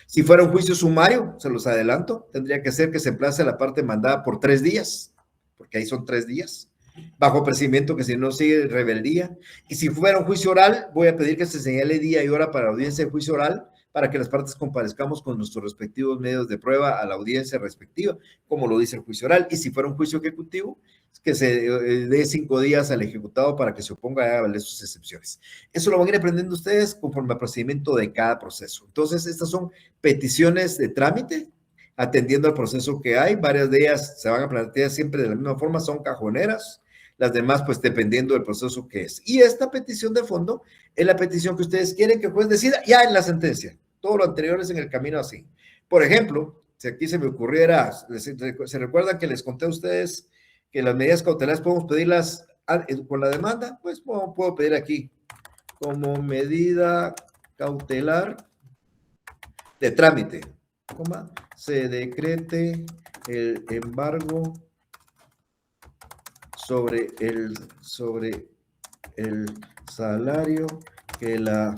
S1: Si fuera un juicio sumario, se los adelanto, tendría que ser que se emplace la parte mandada por 3 días, porque ahí son 3 días, bajo ofrecimiento que si no sigue rebeldía. Y si fuera un juicio oral, voy a pedir que se señale día y hora para la audiencia de juicio oral, para que las partes comparezcamos con nuestros respectivos medios de prueba a la audiencia respectiva, como lo dice el juicio oral. Y si fuera un juicio ejecutivo, que se dé 5 días al ejecutado para que se oponga a valer sus excepciones. Eso lo van a ir aprendiendo ustedes conforme al procedimiento de cada proceso. Entonces, estas son peticiones de trámite, atendiendo al proceso que hay. Varias de ellas se van a plantear siempre de la misma forma, son cajoneras. Las demás, pues, dependiendo del proceso que es. Y esta petición de fondo es la petición que ustedes quieren que el juez decida ya en la sentencia. Todo lo anterior es en el camino así. Por ejemplo, si aquí se me ocurriera, ¿se recuerdan que les conté a ustedes que las medidas cautelares podemos pedirlas con la demanda? Pues puedo pedir aquí, como medida cautelar de trámite, se decrete el embargo sobre el salario que la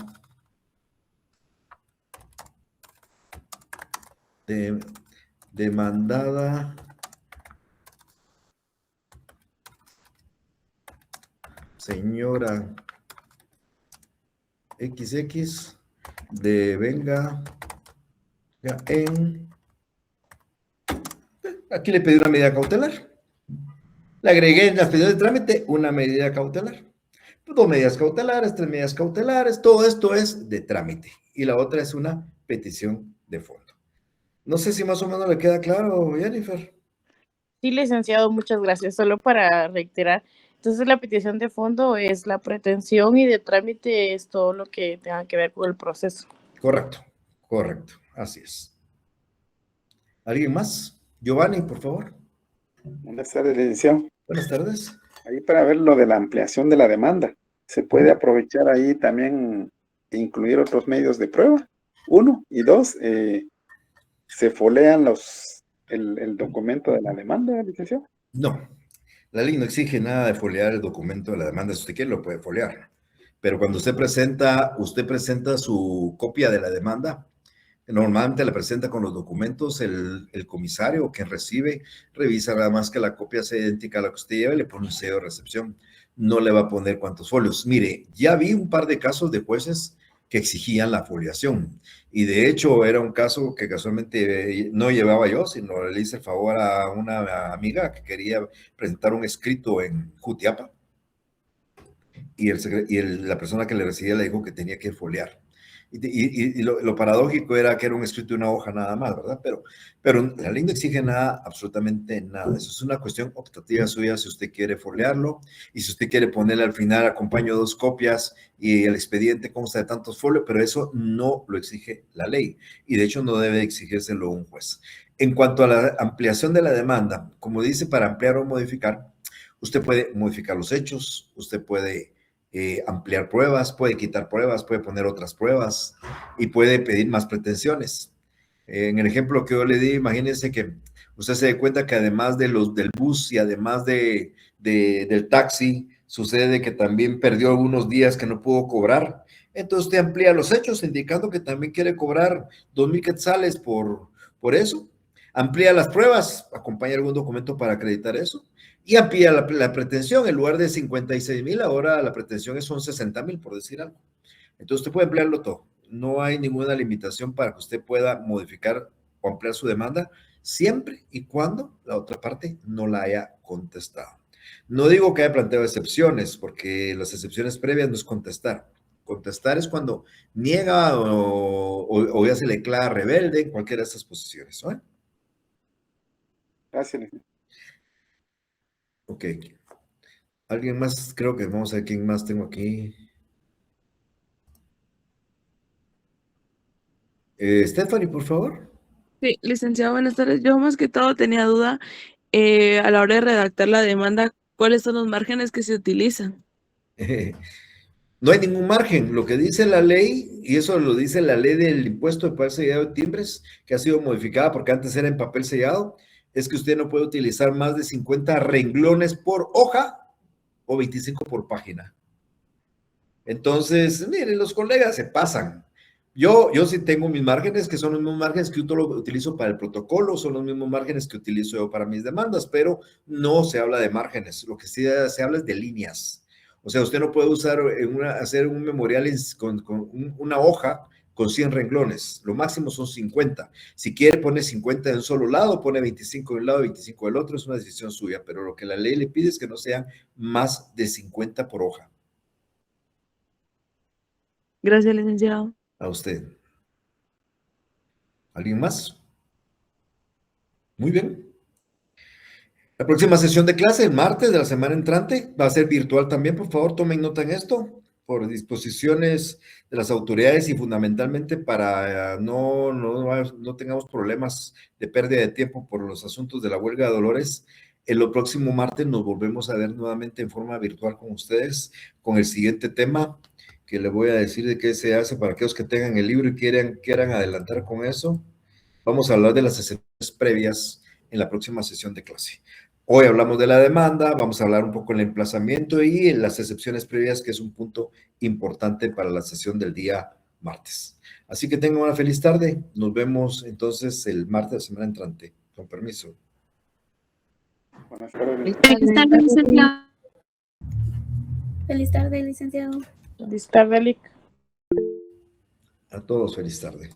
S1: demandada señora XX devenga en... Aquí le pedí una medida cautelar. Le agregué en las peticiones de trámite una medida cautelar. 2 medidas cautelares, 3 medidas cautelares, todo esto es de trámite. Y la otra es una petición de fondo. No sé si más o menos le queda claro, Jennifer.
S2: Sí, licenciado, muchas gracias. Solo para reiterar, entonces la petición de fondo es la pretensión y de trámite es todo lo que tenga que ver con el proceso.
S1: Correcto, correcto, así es. ¿Alguien más? Giovanni, por favor.
S3: Buenas tardes, licenciado.
S1: Buenas tardes.
S3: Ahí para ver lo de la ampliación de la demanda, ¿se puede aprovechar ahí también e incluir otros medios de prueba? 1, y 2, ¿se folean el documento de la demanda, licenciado?
S1: No, la ley no exige nada de foliar el documento de la demanda. Si usted quiere, lo puede foliar. Pero cuando usted presenta su copia de la demanda, normalmente la presenta con los documentos, el comisario o quien recibe, revisa nada más que la copia sea idéntica a la que usted lleva y le pone un sello de recepción. No le va a poner cuántos folios. Mire, ya vi un par de casos de jueces que exigían la foliación. Y de hecho era un caso que casualmente no llevaba yo, sino le hice el favor a una amiga que quería presentar un escrito en Jutiapa. Y la persona que le recibía le dijo que tenía que foliar. Y lo paradójico era que era un escrito de una hoja nada más, ¿verdad? Pero la ley no exige nada, absolutamente nada. Eso es una cuestión optativa suya si usted quiere foliarlo y si usted quiere ponerle al final, acompaño 2 copias y el expediente consta de tantos folios, pero eso no lo exige la ley y de hecho no debe exigírselo un juez. En cuanto a la ampliación de la demanda, como dice, para ampliar o modificar, usted puede modificar los hechos, usted puede ampliar pruebas, puede quitar pruebas, puede poner otras pruebas y puede pedir más pretensiones. En el ejemplo que yo le di, imagínense que usted se dé cuenta que además del bus y además del taxi, sucede que también perdió algunos días que no pudo cobrar. Entonces usted amplía los hechos indicando que también quiere cobrar 2,000 quetzales por eso. Amplía las pruebas, acompaña algún documento para acreditar eso. Y amplía la pretensión, en lugar de 56,000, ahora la pretensión son 60,000, por decir algo. Entonces usted puede emplearlo todo. No hay ninguna limitación para que usted pueda modificar o ampliar su demanda siempre y cuando la otra parte no la haya contestado. No digo que haya planteado excepciones, porque las excepciones previas no es contestar. Contestar es cuando niega o ya se le declara rebelde en cualquiera de estas posiciones, ¿no?
S3: Gracias, licenciado.
S1: Ok. ¿Alguien más? Creo que vamos a ver quién más tengo aquí. Stephanie, por favor.
S4: Sí, licenciado, buenas tardes. Yo más que todo tenía duda a la hora de redactar la demanda, ¿cuáles son los márgenes que se utilizan?
S1: No hay ningún margen. Lo que dice la ley, y eso lo dice la ley del impuesto de papel sellado de timbres, que ha sido modificada porque antes era en papel sellado, es que usted no puede utilizar más de 50 renglones por hoja o 25 por página. Entonces, miren, los colegas se pasan. Yo sí tengo mis márgenes, que son los mismos márgenes que yo utilizo para el protocolo, son los mismos márgenes que utilizo yo para mis demandas, pero no se habla de márgenes, lo que sí se habla es de líneas. O sea, usted no puede hacer un memorial con una hoja con 100 renglones, lo máximo son 50. Si quiere pone 50 de un solo lado, pone 25 de un lado y 25 del otro, es una decisión suya, pero lo que la ley le pide es que no sean más de 50 por hoja.
S4: Gracias, licenciado.
S1: A usted. ¿Alguien más? Muy bien. La próxima sesión de clase, el martes de la semana entrante, va a ser virtual también. Por favor, tomen nota en esto, por disposiciones de las autoridades y fundamentalmente para no tengamos problemas de pérdida de tiempo por los asuntos de la huelga de Dolores. El próximo martes nos volvemos a ver nuevamente en forma virtual con ustedes, con el siguiente tema que le voy a decir de qué se hace para aquellos que tengan el libro y quieran adelantar con eso. Vamos a hablar de las excepciones previas en la próxima sesión de clase. Hoy hablamos de la demanda, vamos a hablar un poco del emplazamiento y las excepciones previas, que es un punto importante para la sesión del día martes. Así que tengan una feliz tarde. Nos vemos entonces el martes de la semana entrante. Con permiso.
S3: Buenas tardes.
S5: Feliz tarde, licenciado. Feliz tarde, licenciado.
S2: Feliz tarde, Lic.
S1: A todos feliz tarde.